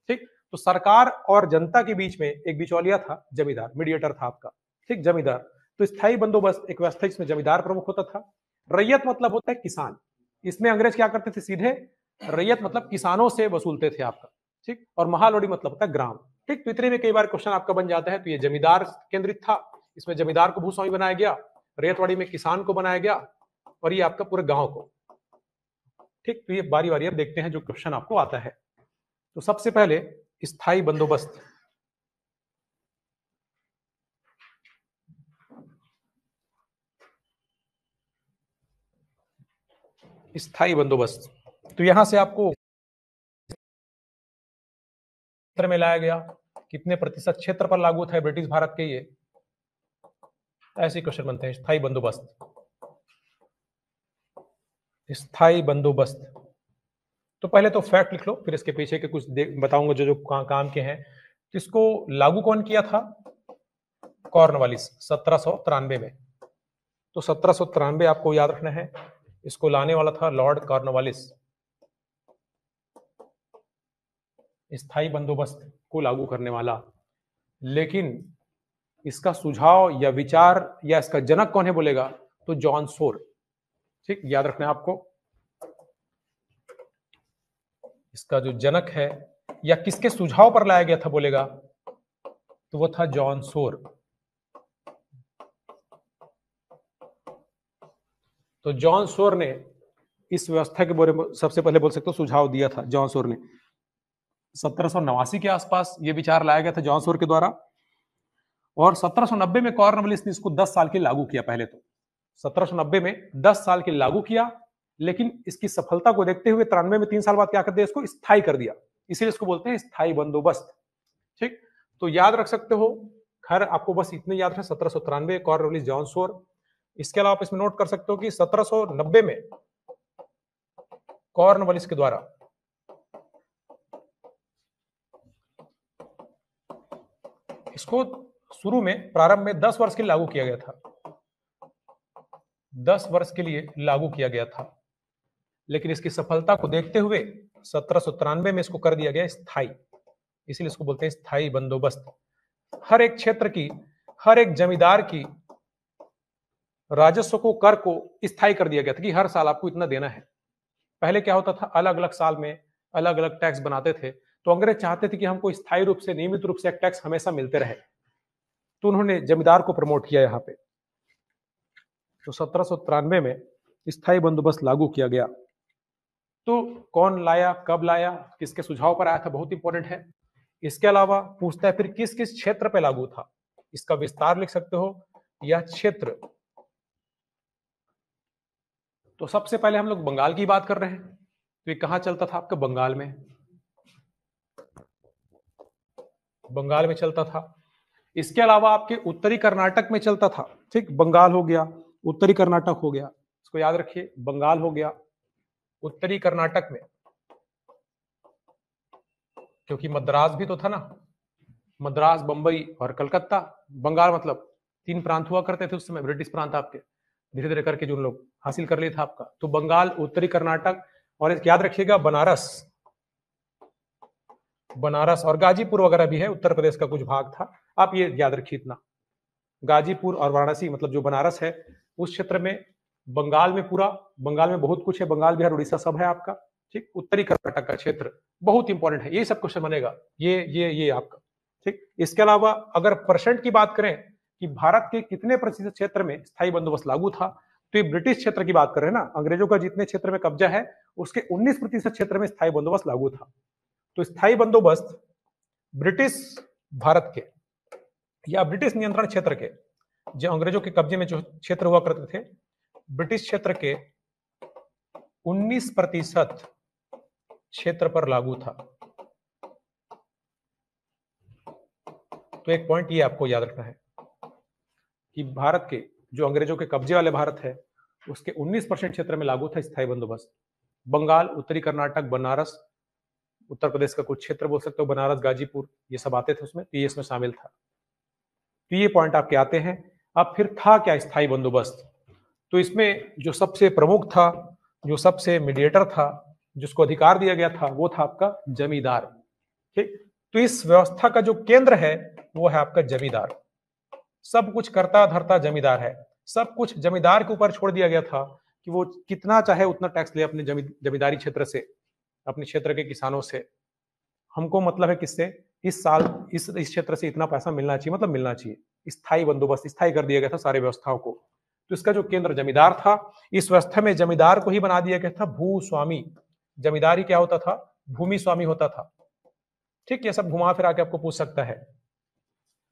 ठीक, तो सरकार और जनता के बीच में एक बिचौलिया था, जमींदार, मीडिएटर था आपका। ठीक, जमींदार। तो स्थायी बंदोबस्त एक व्यवस्था, इसमें जमींदार प्रमुख होता था। रैयत मतलब होता है किसान। इसमें अंग्रेज क्या करते थे? सीधे रैयत मतलब किसानों से वसूलते थे आपका। ठीक, और महालोडी मतलब होता है ग्राम। ठीक, तो इतने में कई बार क्वेश्चन आपका बन जाता है। तो ये जमींदार केंद्रित था, इसमें जमींदार को भूस्वामी बनाया गया, रैयतवाड़ी में किसान को बनाया गया, और ये आपका पूरे गांव को। ठीक, तो ये बारी बारी अब देखते हैं जो क्वेश्चन आपको आता है। तो सबसे पहले स्थायी बंदोबस्त। स्थायी बंदोबस्त, तो यहां से आपको क्षेत्र में लाया गया, कितने प्रतिशत क्षेत्र पर लागू था ब्रिटिश भारत के, ये ऐसे क्वेश्चन बनते हैं। स्थायी बंदोबस्त, स्थायी बंदोबस्त। तो पहले तो फैक्ट लिख लो, फिर इसके पीछे के कुछ बताऊंगा जो जो काम के हैं। तो इसको लागू कौन किया था? कॉर्नवालिस 1793 में। तो 1793 आपको याद रखना है, इसको लाने वाला था लॉर्ड कॉर्नवालिस, स्थायी बंदोबस्त को लागू करने वाला। लेकिन इसका सुझाव या विचार या इसका जनक कौन है बोलेगा तो जॉन सोर। ठीक, याद रखना है आपको, इसका जो जनक है या किसके सुझाव पर लाया गया था बोलेगा तो वो था जॉन सोर। तो जॉन सोर ने इस व्यवस्था के बारे में सबसे पहले बोल सकते हो सुझाव दिया था जॉन सोर ने। 1789 के आसपास ये विचार लाया गया था जॉन सोर के द्वारा, और 1790 में कॉर्नवालिस ने इसको 10 साल के लागू किया। पहले तो 1790 में 10 साल के लागू किया, लेकिन इसकी सफलता को देखते हुए 93 में 3 साल बाद क्या कर दिया, इसको स्थायी कर दिया। इसीलिए इसको बोलते हैं स्थायी बंदोबस्त। ठीक, तो याद रख सकते हो, खैर आपको बस इतने याद है 1793 कॉर्नवालिस जॉन सोर। इसके अलावा आप इसमें नोट कर सकते हो कि 1790 में कॉर्नवालिस के द्वारा इसको शुरू में प्रारंभ में 10 वर्ष के लिए लागू किया गया था, 10 वर्ष के लिए लागू किया गया था, लेकिन इसकी सफलता को देखते हुए 1793 में इसको कर दिया गया स्थायी। इसीलिए इसको बोलते हैं स्थायी बंदोबस्त। हर एक क्षेत्र की, हर एक जमींदार की राजस्व को, कर को स्थायी कर दिया गया था कि हर साल आपको इतना देना है। पहले क्या होता था, अलग अलग साल में अलग अलग टैक्स बनाते थे, तो अंग्रेज चाहते थे कि हमको स्थायी रूप से, नियमित रूप से एक टैक्स हमेशा मिलते रहे, तो उन्होंने जमींदार को प्रमोट किया यहां पे। तो 1793 में स्थायी बंदोबस्त लागू किया गया। तो कौन लाया, कब लाया, किसके सुझाव पर आया था, बहुत इंपॉर्टेंट है। इसके अलावा पूछता है फिर किस किस क्षेत्र पे लागू था, इसका विस्तार लिख सकते हो, यह क्षेत्र। तो सबसे पहले हम लोग बंगाल की बात कर रहे हैं, तो ये कहां चलता था आपका, बंगाल में, बंगाल में चलता था। इसके अलावा आपके उत्तरी कर्नाटक में चलता था। ठीक, बंगाल हो गया, उत्तरी कर्नाटक हो गया, इसको याद रखिए, बंगाल हो गया, उत्तरी कर्नाटक में, क्योंकि मद्रास भी तो था ना, मद्रास, बंबई और कलकत्ता। बंगाल मतलब 3 प्रांत हुआ करते थे उस समय, ब्रिटिश प्रांत आपके धीरे धीरे करके जो लोग हासिल कर लिया था आपका। तो बंगाल, उत्तरी कर्नाटक, और याद रखिएगा बनारस, बनारस और गाजीपुर वगैरह भी है, उत्तर प्रदेश का कुछ भाग था। आप ये याद रखिए इतना, गाजीपुर और वाराणसी मतलब जो बनारस है उस क्षेत्र में। बंगाल में पूरा, बंगाल में बहुत कुछ है, बंगाल, बिहार, उड़ीसा सब है आपका। ठीक, उत्तरी कर्नाटक का क्षेत्र बहुत इंपॉर्टेंट है, ये सब क्वेश्चन बनेगा, ये आपका। ठीक, इसके अलावा अगर परसेंट की बात करें कि भारत के कितने प्रतिशत क्षेत्र में स्थायी बंदोबस्त लागू था, तो ये ब्रिटिश क्षेत्र की बात कर रहे हैं ना, अंग्रेजों का जितने क्षेत्र में कब्जा है उसके 19% क्षेत्र में स्थायी बंदोबस्त लागू था। तो स्थायी बंदोबस्त ब्रिटिश भारत के या ब्रिटिश नियंत्रण क्षेत्र के, जो अंग्रेजों के कब्जे में जो क्षेत्र हुआ करते थे, ब्रिटिश क्षेत्र के 19% क्षेत्र पर लागू था। तो एक पॉइंट ये आपको याद रखना है कि भारत के जो अंग्रेजों के कब्जे वाले भारत है उसके 19% क्षेत्र में लागू था स्थायी बंदोबस्त। बंगाल, उत्तरी कर्नाटक, बनारस, उत्तर प्रदेश का कुछ क्षेत्र बोल सकते हो, बनारस, गाजीपुर, ये सब आते थे उसमें, तो ये इसमें शामिल था। तो ये पॉइंट आपके आते हैं। अब फिर था क्या स्थायी बंदोबस्त, तो इसमें जो सबसे प्रमुख था, जो सबसे मीडिएटर था, जिसको अधिकार दिया गया था, वो था आपका जमींदार। ठीक, तो इस व्यवस्था का जो केंद्र है वो है आपका जमींदार। सब कुछ करता धरता जमींदार है, सब कुछ जमींदार के ऊपर छोड़ दिया गया था कि वो कितना चाहे उतना टैक्स ले अपने जमींदारी क्षेत्र से, अपने क्षेत्र के किसानों से। हमको मतलब है किससे, इस साल इस क्षेत्र से इतना पैसा मिलना चाहिए, मतलब मिलना चाहिए। स्थायी बंदोबस्त, स्थायी कर दिया गया था सारी व्यवस्थाओं को। तो इसका जो केंद्र जमींदार था, इस व्यवस्था में जमींदार को ही बना दिया गया था भूस्वामी। जमींदारी क्या होता था, भूमि स्वामी होता था। ठीक, ये सब घुमा फिरा के आपको पूछ सकता है।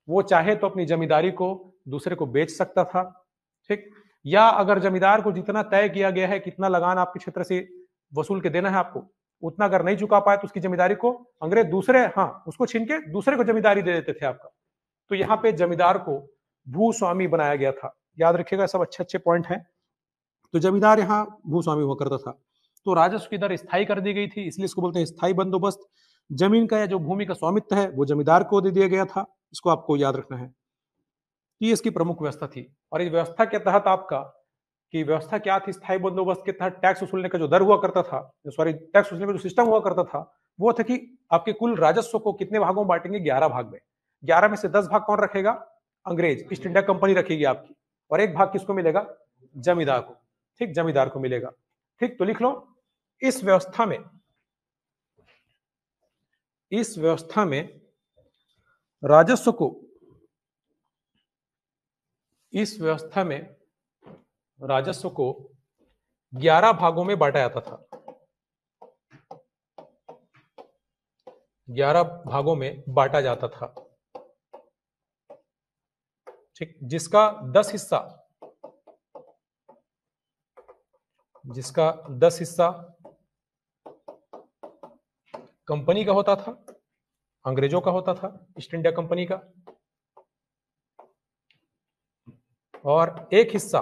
वो चाहे तो अपनी जमींदारी को दूसरे को बेच सकता था, ठीक, या अगर जमींदार को जितना तय किया गया है कितना लगान आपके क्षेत्र से वसूल के देना है आपको, उतना अगर नहीं चुका पाए तो उसकी जमींदारी को अंग्रेज दूसरे, हाँ, उसको छीन के दूसरे को जमींदारी दे देते थे आपका। तो यहाँ पे जमींदार को भूस्वामी बनाया गया था। याद रखिएगा, सब अच्छे अच्छे पॉइंट हैं। तो जमींदार यहाँ भूस्वामी हुआ करता था। तो राजस्व की दर स्थायी कर दी गई थी, इसलिए इसको बोलते हैं स्थायी बंदोबस्त। जमीन का या जो भूमि का स्वामित्व है वो जमींदार को दे दिया गया था, इसको आपको याद रखना है। ये इसकी प्रमुख व्यवस्था थी। और इस व्यवस्था के तहत आपका कि व्यवस्था क्या थी, स्थायी बंदोबस्त के तहत टैक्स वसूलने का जो दर हुआ करता था, सॉरी, टैक्स वसूलने का जो सिस्टम हुआ करता था, वो था कि आपके कुल राजस्व को कितने भागों में बांटेंगे, 11 भाग में। 11 में से 10 भाग कौन रखेगा, अंग्रेज, ईस्ट इंडिया कंपनी रखेगी आपकी, और एक भाग किसको मिलेगा, जमींदार को, ठीक, जमींदार को मिलेगा। ठीक, तो लिख लो, इस व्यवस्था में राजस्व को, इस व्यवस्था में राजस्व को 11 भागों में बांटा जाता था। 11 भागों में बांटा जाता था, ठीक, जिसका 10 हिस्सा कंपनी का होता था, अंग्रेजों का होता था, ईस्ट इंडिया कंपनी का, और एक हिस्सा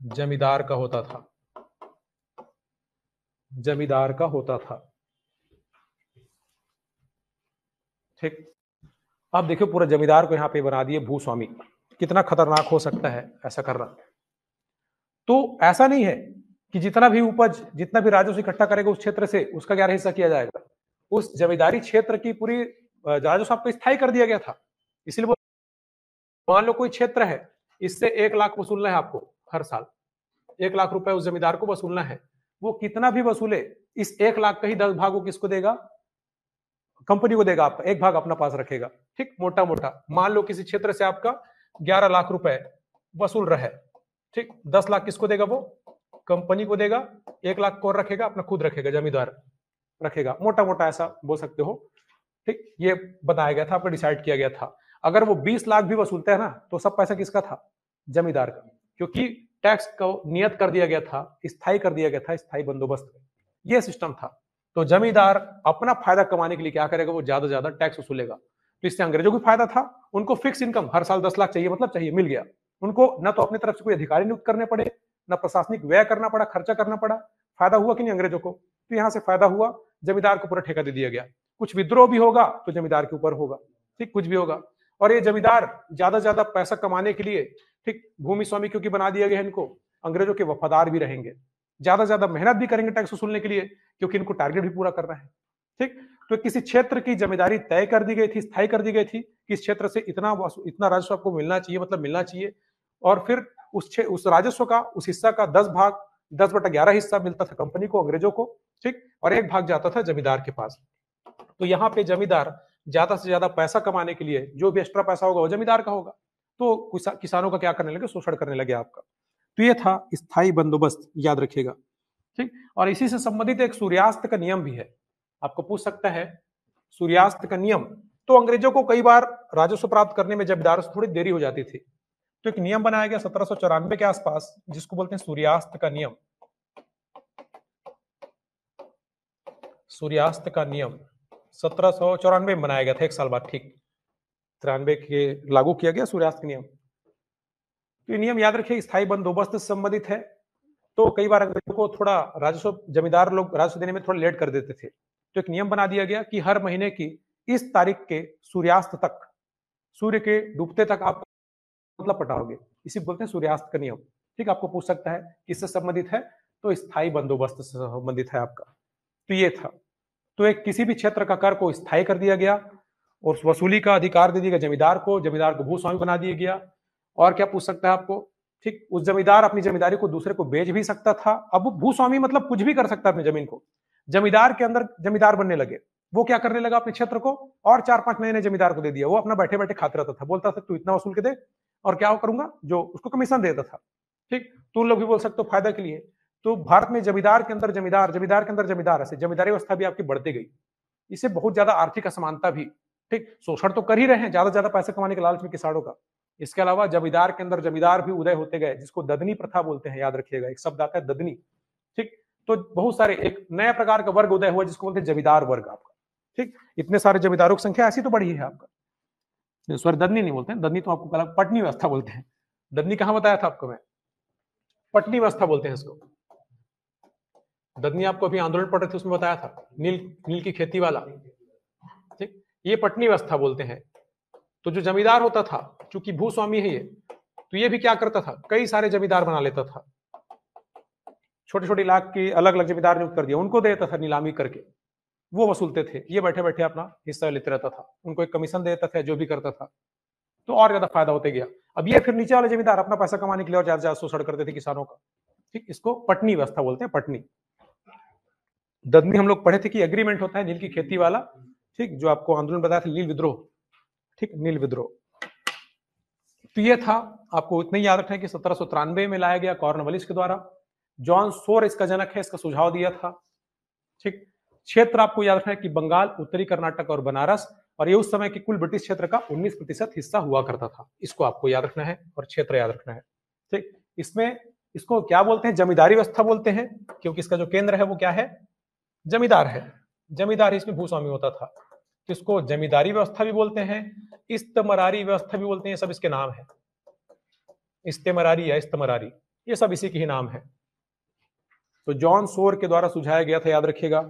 जमींदार का होता था, जमींदार का होता था। ठीक, अब देखियो पूरा जमींदार को यहां पे बना दिए भूस्वामी। कितना खतरनाक हो सकता है ऐसा करना। तो ऐसा नहीं है कि जितना भी उपज, जितना भी राजस्व इकट्ठा करेगा उस क्षेत्र से, उसका 11 हिस्सा किया जाएगा। उस जमींदारी क्षेत्र की पूरी राजस्व आपको स्थायी कर दिया गया था। इसलिए मान लो कोई क्षेत्र है, इससे 1 लाख वसूलना है आपको हर साल, 1 लाख रुपए उस जमींदार को वसूलना है। वो कितना भी वसूले, इस 1 लाख का ही 10 भाग वो किसको देगा, कंपनी को देगा, आपका 1 भाग अपना पास रखेगा। ठीक, मोटा मोटा मान लो किसी क्षेत्र से आपका 11 लाख रुपए वसूल रहा है, ठीक, 10 लाख किसको देगा, वो कंपनी को देगा, 1 लाख कौन रखेगा, अपना खुद रखेगा, जमींदार रखेगा। मोटा मोटा ऐसा बोल सकते हो। ठीक, ये बताया गया था, आपको डिसाइड किया गया था। अगर वो 20 लाख भी वसूलते हैं ना, तो सब पैसा किसका था, जमींदार का, क्योंकि टैक्स को नियत कर दिया गया था, स्थायी कर दिया गया था, स्थायी बंदोबस्त में ये सिस्टम था। तो जमींदार अपना फायदा कमाने के लिए क्या करेगा, वो ज्यादा ज्यादा टैक्स वसूलेगा। तो इससे अंग्रेजों को फायदा था, उनको फिक्स इनकम हर साल 10 लाख चाहिए, मतलब चाहिए, मिल गया उनको। न तो अपनी तरफ से कोई अधिकारी नियुक्त करने पड़े, न प्रशासनिक व्यय करना पड़ा, खर्चा करना पड़ा। फायदा हुआ कि नहीं अंग्रेजों को, तो यहां से फायदा हुआ, जमींदार को पूरा ठेका दे दिया गया। कुछ विद्रोह भी होगा तो जमींदार के ऊपर होगा, ठीक, कुछ भी होगा। और ये जमींदार ज्यादा से ज्यादा पैसा कमाने के लिए, ठीक, भूमि स्वामी क्योंकि बना दिया गया इनको, अंग्रेजों के वफादार भी रहेंगे, ज्यादा से ज्यादा मेहनत भी करेंगे टैक्स वसूलने के लिए, क्योंकि इनको टारगेट भी पूरा करना है। ठीक, तो किसी क्षेत्र की जमींदारी तय कर दी गई थी, स्थायी कर दी गई थी कि इस क्षेत्र से इतना राजस्व आपको मिलना चाहिए, मतलब मिलना चाहिए। और फिर उस राजस्व का, उस हिस्सा का 10/11 हिस्सा मिलता था कंपनी को, अंग्रेजों को, ठीक, और 1 भाग जाता था जमींदार के पास। तो यहाँ पे जमींदार ज्यादा से ज्यादा पैसा कमाने के लिए, जो भी एक्स्ट्रा पैसा होगा वो जमींदार का होगा। तो किसानों का क्या करने लगे, शोषण करने लगे आपका। तो ये था स्थायी बंदोबस्त, याद रखिएगा। ठीक, और इसी से संबंधित एक सूर्यास्त का नियम भी है, आपको पूछ सकता है सूर्यास्त का नियम। तो अंग्रेजों को कई बार राजस्व प्राप्त करने में जमींदारों से थोड़ी देरी हो जाती थी, तो एक नियम बनाया गया 1794 के आसपास, जिसको बोलते हैं सूर्यास्त का नियम। सूर्यास्त का नियम 1794 में बनाया गया था, 1 साल बाद, ठीक, 93 के लागू किया गया सूर्यास्त नियम। तो ये नियम याद रखिए, स्थायी बंदोबस्त से संबंधित है। तो कई बार अंग्रेजों को थोड़ा राजस्व, जमींदार लोग राजस्व देने में थोड़ा लेट कर देते थे, तो एक नियम बना दिया गया कि हर महीने की इस तारीख के सूर्यास्त तक, सूर्य के डूबते तक आप मतलब पटाओगे, इसी बोलते हैं सूर्यास्त का नियम। ठीक, आपको पूछ सकता है किससे संबंधित है, तो स्थायी बंदोबस्त से संबंधित है आपका। तो ये था, तो एक किसी भी क्षेत्र का कर को स्थायी कर दिया गया और वसूली का अधिकार दे दिया गया जमींदार को, जमींदार को भूस्वामी बना दिया गया। और क्या पूछ सकता है आपको, ठीक, उस जमींदार अपनी जमींदारी को दूसरे को बेच भी सकता था। अब भूस्वामी मतलब कुछ भी कर सकता है अपनी जमीन को। जमींदार के अंदर जमींदार बनने लगे, वो क्या करने लगा, अपने क्षेत्र को और 4-5 नए जमींदार को दे दिया। वो अपना बैठे बैठे खाते रहता था, बोलता था तू इतना वसूल के दे, और क्या करूंगा, जो उसको कमीशन देता था। ठीक, तो उन लोग भी बोल सकते हो फायदा के लिए। तो भारत में जमींदार के अंदर जमींदार, जमींदार के अंदर जमींदार, ऐसे जमींदारी व्यवस्था भी आपकी बढ़ती गई। इससे बहुत ज्यादा आर्थिक असमानता भी, ठीक, शोषण तो कर ही रहे हैं ज्यादा से ज्यादा पैसे कमाने के लालच में किसानों का। इसके अलावा जमींदार के अंदर जमींदार भी उदय होते गए, जिसको ददनी प्रथा बोलते हैं, याद रखिएगा, एक शब्द आता है ददनी, ठीक। तो बहुत सारे एक नया प्रकार का वर्ग उदय हुआ जिसको बोलते हैं जमींदार वर्ग आपका, ठीक। इतने सारे जमींदारों की संख्या ऐसी तो बढ़ी है आपका। सॉरी, ददनी नहीं बोलते हैं, ददनी तो आपको पटनी व्यवस्था बोलते हैं। ददनी कहां बताया था आपको मैं? पटनी व्यवस्था बोलते हैं इसको। ददनी आपको अभी आंदोलन पढ़ रहे थे उसमें बताया था, नील की खेती वाला, ठीक। ये पटनी व्यवस्था बोलते हैं। तो जो जमींदार होता था, चूंकि भूस्वामी है ये, तो ये भी क्या करता था, कई सारे जमींदार बना लेता था, छोटे छोटे इलाके के अलग अलग जमींदार नियुक्त कर दिया, उनको दे देता था नीलामी करके, वो वसूलते थे, ये बैठे बैठे अपना हिस्सा लेते रहता था, उनको एक कमीशन दे देता था जो भी करता था, तो और ज्यादा फायदा होते गया। अब ये फिर नीचे वाले जमींदार अपना पैसा कमाने के लिए और ज्यादा ज्यादा शोषण करते थे किसानों का, ठीक। इसको पटनी व्यवस्था बोलते हैं, पटनी। ददनी हम लोग पढ़े थे कि एग्रीमेंट होता है नील की खेती वाला, ठीक, जो आपको आंदोलन बताया था नील विद्रोह, ठीक, नील विद्रोह। तो ये था, आपको इतना ही याद रखना है कि 1793 में लाया गया कॉर्नवालिस के द्वारा। जॉन सोर इसका जनक है, इसका सुझाव दिया था, ठीक। क्षेत्र आपको याद रखना है कि बंगाल, उत्तरी कर्नाटक और बनारस, और ये उस समय के कुल ब्रिटिश क्षेत्र का 19% हिस्सा हुआ करता था। इसको आपको याद रखना है और क्षेत्र याद रखना है, ठीक। इसमें इसको क्या बोलते हैं, जमींदारी व्यवस्था बोलते हैं, क्योंकि इसका जो केंद्र है वो क्या है, जमींदार है। जमींदार इसमें भूस्वामी होता था, तो इसको जमींदारी व्यवस्था भी बोलते हैं, इस्तमरारी व्यवस्था भी बोलते हैं, सब इसके नाम है। इस्तेमरारी या इस्तमरारी, ये सब इसी के ही नाम है। तो जॉन सोर के द्वारा सुझाया गया था, याद रखिएगा,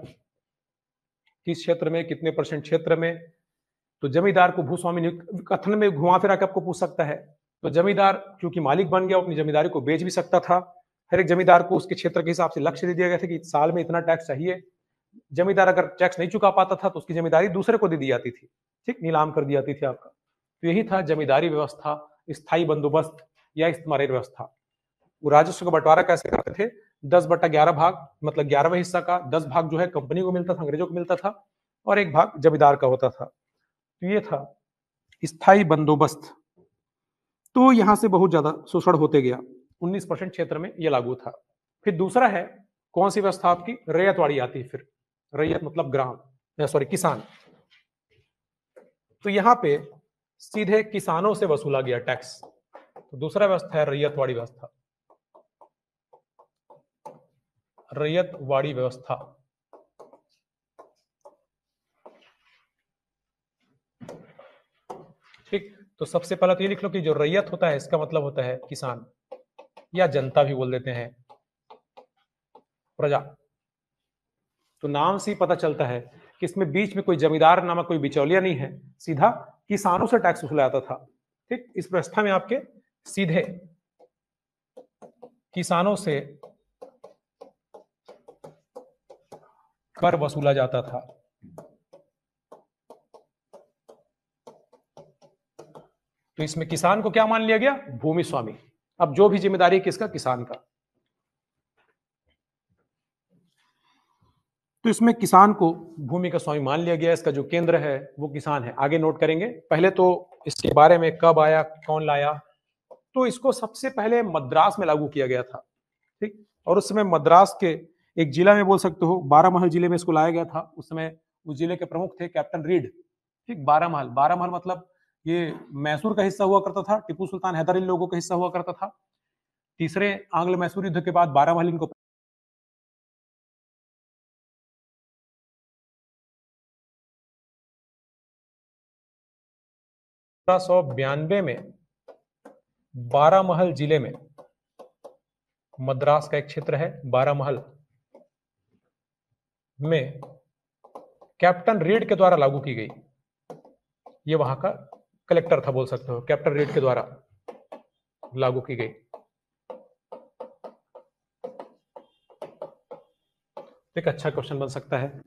किस क्षेत्र में, कितने % क्षेत्र में। तो जमींदार को भूस्वामी कथन में घुमा फिरा के आपको पूछ सकता है। तो जमींदार क्योंकि मालिक बन गया, अपनी जमींदारी को बेच भी सकता था। हर एक जमींदार को उसके क्षेत्र के हिसाब से लक्ष्य दे दिया गया था कि साल में इतना टैक्स चाहिए। जमींदार अगर टैक्स नहीं चुका पाता था तो उसकी जमींदारी दूसरे को दे दी जाती थी, ठीक, नीलाम कर दी जाती थी आपका। तो यही था जमींदारी व्यवस्था, स्थायी बंदोबस्त या इस्तेमारी व्यवस्था। वो राजस्व का बंटवारा कैसे करते थे, 10/11 भाग, मतलब 11वें हिस्सा का 10 भाग जो है कंपनी को मिलता था, अंग्रेजों को मिलता था, और 1 भाग जमींदार का होता था। तो ये था स्थायी बंदोबस्त। तो यहां से बहुत ज्यादा शोषण होते गया, 19% क्षेत्र में यह लागू था। फिर दूसरा है, कौन सी व्यवस्था आपकी, रैयतवाड़ी आती है। फिर रैयत मतलब ग्राम, सॉरी किसान। तो यहां पे सीधे किसानों से वसूला गया टैक्स। तो दूसरा व्यवस्था है रैयतवाड़ी व्यवस्था, रैयतवाड़ी व्यवस्था। ठीक, तो सबसे पहले तो ये लिख लो कि जो रैयत होता है इसका मतलब होता है किसान, या जनता भी बोल देते हैं, प्रजा। तो नाम से ही पता चलता है कि इसमें बीच में कोई जमींदार नामक कोई बिचौलिया नहीं है, सीधा किसानों से टैक्स वसूला जाता था। ठीक, इस व्यवस्था में आपके सीधे किसानों से कर वसूला जाता था। तो इसमें किसान को क्या मान लिया गया, भूमि स्वामी। अब जो भी जिम्मेदारी किसका, किसान का। तो इसमें किसान को भूमि का स्वामी मान लिया गया, इसका जो केंद्र है वो किसान है। आगे नोट करेंगे, पहले तो इसके बारे में कब आया, कौन लाया। तो इसको सबसे पहले मद्रास में लागू किया गया था, ठीक। और उस समय मद्रास के एक जिला में बोल सकते हो, बारामहल जिले में इसको लाया गया था। उस समय उस जिले के प्रमुख थे कैप्टन रीड, ठीक। बारामहल, बारामहल मतलब ये मैसूर का हिस्सा हुआ करता था, टीपू सुल्तान हैदर इन लोगों का हिस्सा हुआ करता था। तीसरे आंग्ल मैसूर युद्ध के बाद बारामहल इनको 1792 में बारामहल जिले में, मद्रास का एक क्षेत्र है बारामहल में, कैप्टन रीड के द्वारा लागू की गई। ये वहां का कलेक्टर था बोल सकते हो, कैप्टन रीड के द्वारा लागू की गई। एक अच्छा क्वेश्चन बन सकता है।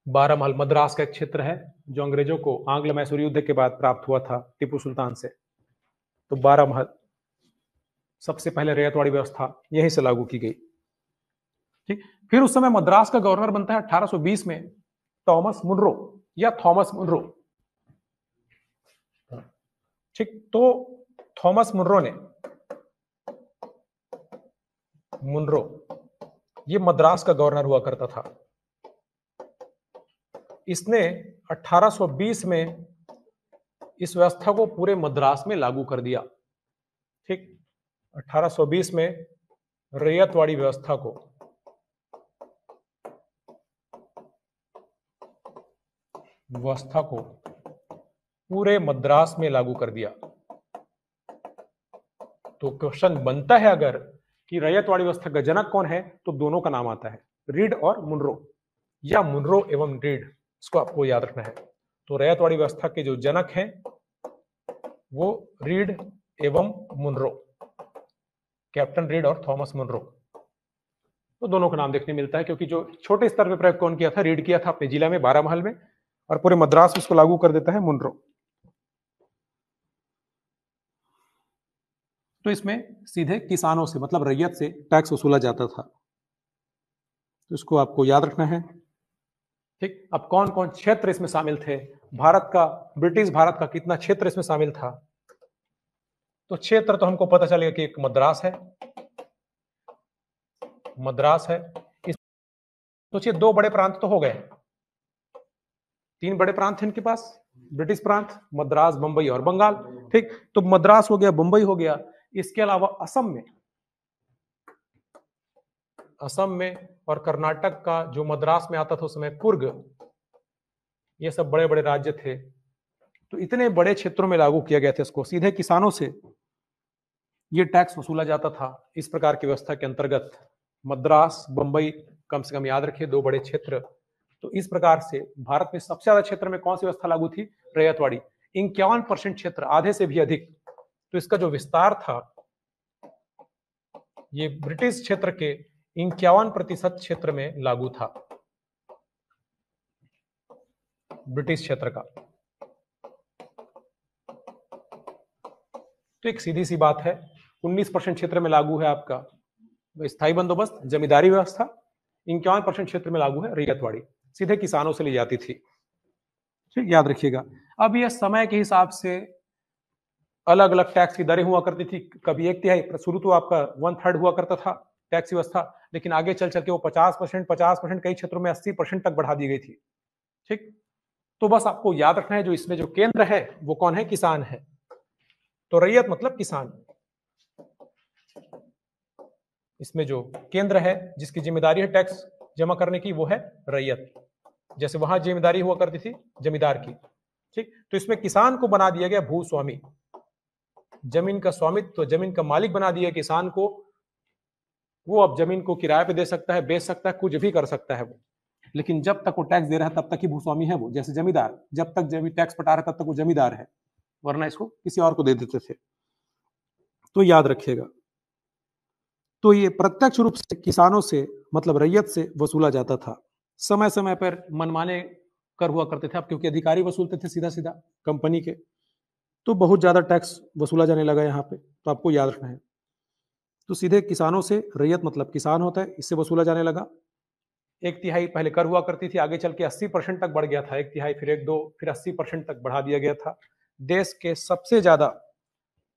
बारामहल मद्रास का एक क्षेत्र है जो अंग्रेजों को आंग्ल मैसूर युद्ध के बाद प्राप्त हुआ था टीपू सुल्तान से। तो बारामहल सबसे पहले रैयतवाड़ी व्यवस्था यहीं से लागू की गई, ठीक। फिर उस समय मद्रास का गवर्नर बनता है 1820 में थॉमस मुनरो, या थॉमस मुनरो, ठीक। तो थॉमस मुनरो ये मद्रास का गवर्नर हुआ करता था। इसने 1820 में इस व्यवस्था को पूरे मद्रास में लागू कर दिया। ठीक, 1820 में रैयतवाड़ी व्यवस्था को पूरे मद्रास में लागू कर दिया। तो क्वेश्चन बनता है अगर कि रैयतवाड़ी व्यवस्था का जनक कौन है, तो दोनों का नाम आता है, रीड और मुनरो, या मुनरो एवं रीड, इसको आपको याद रखना है। तो रैयतवाड़ी व्यवस्था के जो जनक हैं वो रीड एवं मुनरो, कैप्टन रीड और थॉमस मुनरो। तो दोनों का नाम देखने मिलता है, क्योंकि जो छोटे स्तर पर प्रयोग कौन किया था, रीड किया था अपने जिला में बारामहल में, और पूरे मद्रास में इसको लागू कर देता है मुनरो। तो इसमें सीधे किसानों से मतलब रैयत से टैक्स वसूला जाता था, तो इसको आपको याद रखना है। ठीक, अब कौन कौन क्षेत्र इसमें शामिल थे, भारत का, ब्रिटिश भारत का कितना क्षेत्र इसमें शामिल था, तो क्षेत्र तो हमको पता चलेगा कि एक मद्रास है, इस सोचिए दो बड़े प्रांत तो हो गए, तीन बड़े प्रांत थे इनके पास, ब्रिटिश प्रांत, मद्रास, बंबई और बंगाल। ठीक, तो मद्रास हो गया, बंबई हो गया, इसके अलावा असम में और कर्नाटक का जो मद्रास में आता था उस समय कुर्ग, ये सब बड़े बड़े राज्य थे। तो इतने बड़े क्षेत्रों में लागू किया गया था इसको, सीधे किसानों से ये टैक्स वसूला जाता था। इस प्रकार की व्यवस्था के अंतर्गत मद्रास, बंबई, कम से कम याद रखिए दो बड़े क्षेत्र। तो इस प्रकार से भारत में सबसे ज्यादा क्षेत्र में कौन सी व्यवस्था लागू थी, रैयतवाड़ी, 51% क्षेत्र, आधे से भी अधिक। तो इसका जो विस्तार था ये ब्रिटिश क्षेत्र के 51% क्षेत्र में लागू था, ब्रिटिश क्षेत्र का। तो एक सीधी सी बात है, 19% क्षेत्र में लागू है आपका स्थायी बंदोबस्त, जमींदारी व्यवस्था, 51% क्षेत्र में लागू है रैयतवाड़ी, सीधे किसानों से ली जाती थी। ठीक, याद रखिएगा। अब यह समय के हिसाब से अलग अलग टैक्स की दरें हुआ करती थी, कभी 1/3, शुरू तो आपका 1/3 हुआ करता था टैक्स व्यवस्था, लेकिन आगे चल चल के वो 50%, कई क्षेत्रों में 80% तक बढ़ा दी गई थी। ठीक, तो बस आपको याद रखना है जो इसमें जो केंद्र है वो कौन है, किसान है। तो रैयत मतलब किसान, इसमें जो केंद्र है जिसकी जिम्मेदारी है टैक्स जमा करने की, वो है रैयत, जैसे वहां जिम्मेदारी हुआ करती थी जमींदार की। ठीक, तो इसमें किसान को बना दिया गया भूस्वामी, जमीन का स्वामित्व, तो जमीन का मालिक बना दिया किसान को। वो अब जमीन को किराए पे दे सकता है, बेच सकता है, कुछ भी कर सकता है वो, लेकिन जब तक वो टैक्स दे रहा है तब तक ही भूस्वामी है वो। जैसे जमींदार जब तक जमीन टैक्स पटा रहा है तब तक वो जमींदार है, वरना इसको किसी और को दे देते थे। तो याद रखिएगा, तो ये प्रत्यक्ष रूप से किसानों से मतलब रैयत से वसूला जाता था। समय समय पर मनमाने कर हुआ करते थे अब, क्योंकि अधिकारी वसूलते थे सीधा सीधा कंपनी के, तो बहुत ज्यादा टैक्स वसूला जाने लगा यहाँ पे, तो आपको याद रखना है। तो सीधे किसानों से, रैयत मतलब किसान होता है, इससे वसूला जाने लगा। 1/3 पहले कर हुआ करती थी, आगे चल के 80% तक बढ़ गया था, 1/3 फिर 1/2 फिर 80% तक बढ़ा दिया गया था। देश के सबसे ज्यादा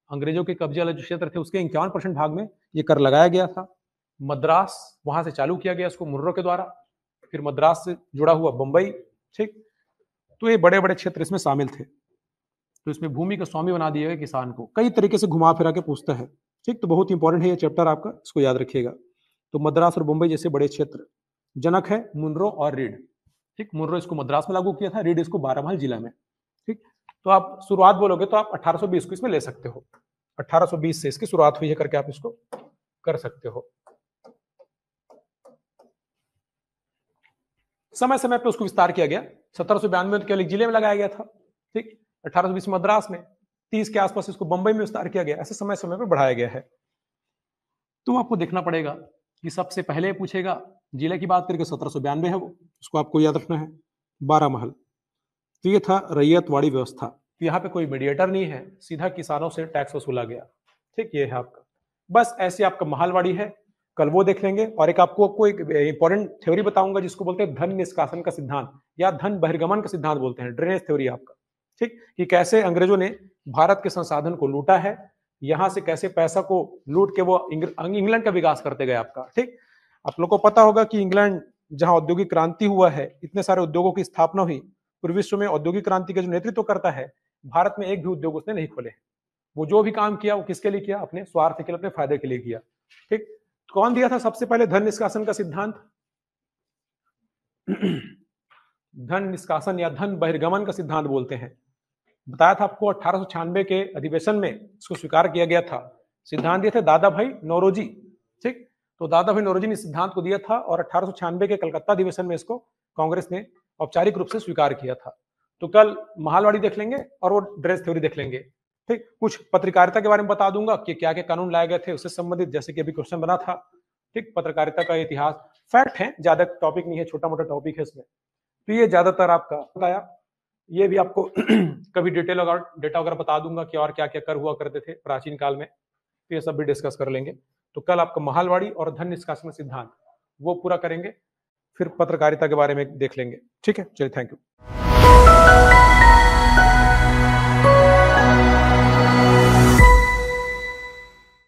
अंग्रेजों के कब्जे वाले जो क्षेत्र थे उसके 51% भाग में ये कर लगाया गया था। मद्रास, वहां से चालू किया गया इसको मुर्रो के द्वारा, फिर मद्रास से जुड़ा हुआ बंबई। ठीक, तो ये बड़े बड़े क्षेत्र इसमें शामिल थे। तो इसमें भूमि का स्वामी बना दिया गया किसान को, कई तरीके से घुमा फिरा के पूछता है। ठीक, तो बहुत इंपॉर्टेंट है ये चैप्टर आपका, इसको याद रखिएगा। तो मद्रास और मुंबई जैसे बड़े क्षेत्र, जनक है मुनरो और रीड। ठीक, मुनरो इसको मद्रास में लागू किया था, रीड इसको बारामहल जिला में। ठीक, तो आप शुरुआत बोलोगे तो आप 1820 को इसमें ले सकते हो, 1820 से इसकी शुरुआत हुई है करके आप इसको कर सकते हो। समय समय पे उसको विस्तार किया गया, 1792 में केवल एक जिले में लगाया गया था। ठीक, 1820 मद्रास में, 30 के आसपास इसको बंबई में विस्तार किया गया, ऐसे समय समय पर बढ़ाया गया है। तो आपको देखना पड़ेगा कि सबसे पहले पूछेगा जिले की बात करके 1792 है वो, उसको आपको याद रखना है, बारामहल। तो ये था रैयतवाड़ी व्यवस्था। तो यहाँ पे कोई मीडिएटर नहीं है, सीधा किसानों से टैक्स वसूला गया। ठीक, ये है आपका, बस ऐसे आपका महलवाड़ी है, कल वो देख लेंगे। और एक आपको एक इंपॉर्टेंट थ्योरी बताऊंगा जिसको बोलते हैं धन निष्कासन का सिद्धांत, या धन बहिर्गमन का सिद्धांत बोलते हैं, ड्रेनेज थ्योरी आपका। ठीक, कि कैसे अंग्रेजों ने भारत के संसाधन को लूटा है, यहां से कैसे पैसा को लूट के वो इंग्लैंड का विकास करते गए आपका। ठीक, आप लोग को पता होगा कि इंग्लैंड जहां औद्योगिक क्रांति हुआ है, इतने सारे उद्योगों की स्थापना हुई, पूरे विश्व में औद्योगिक क्रांति का जो नेतृत्व करता है, भारत में एक भी उद्योग उसने नहीं खोले। वो जो भी काम किया वो किसके लिए किया? अपने स्वार्थ के लिए, अपने फायदे के लिए किया। ठीक, कौन दिया था सबसे पहले धन निष्कासन का सिद्धांत? धन निष्कासन या धन बहिर्गमन का सिद्धांत बोलते हैं। बताया था आपको 1896 के अधिवेशन में इसको स्वीकार किया गया था। सिद्धांत दिए थे दादा भाई नौरोजी। ठीक, तो दादा भाई नौरोजी ने सिद्धांत को दिया था और 1896 के कलकत्ता अधिवेशन में इसको कांग्रेस ने औपचारिक रूप से स्वीकार किया था। तो कल महालवाड़ी देख लेंगे और वो ड्रेस थ्योरी देख लेंगे। ठीक, कुछ पत्रकारिता के बारे में बता दूंगा कि क्या क्या कानून लाए गए थे उससे संबंधित, जैसे कि अभी क्वेश्चन बना था। ठीक, पत्रकारिता का इतिहास, फैक्ट है, ज्यादा टॉपिक नहीं है, छोटा मोटा टॉपिक है इसमें। तो ये ज्यादातर आपका बताया। ये भी आपको कभी डिटेल अगर डेटा वगैरह बता दूंगा कि और क्या क्या कर हुआ करते थे प्राचीन काल में, तो ये सब भी डिस्कस कर लेंगे। तो कल आपका महालवाड़ी और धन निष्कासन सिद्धांत वो पूरा करेंगे, फिर पत्रकारिता के बारे में देख लेंगे। ठीक है, चलिए, थैंक यू।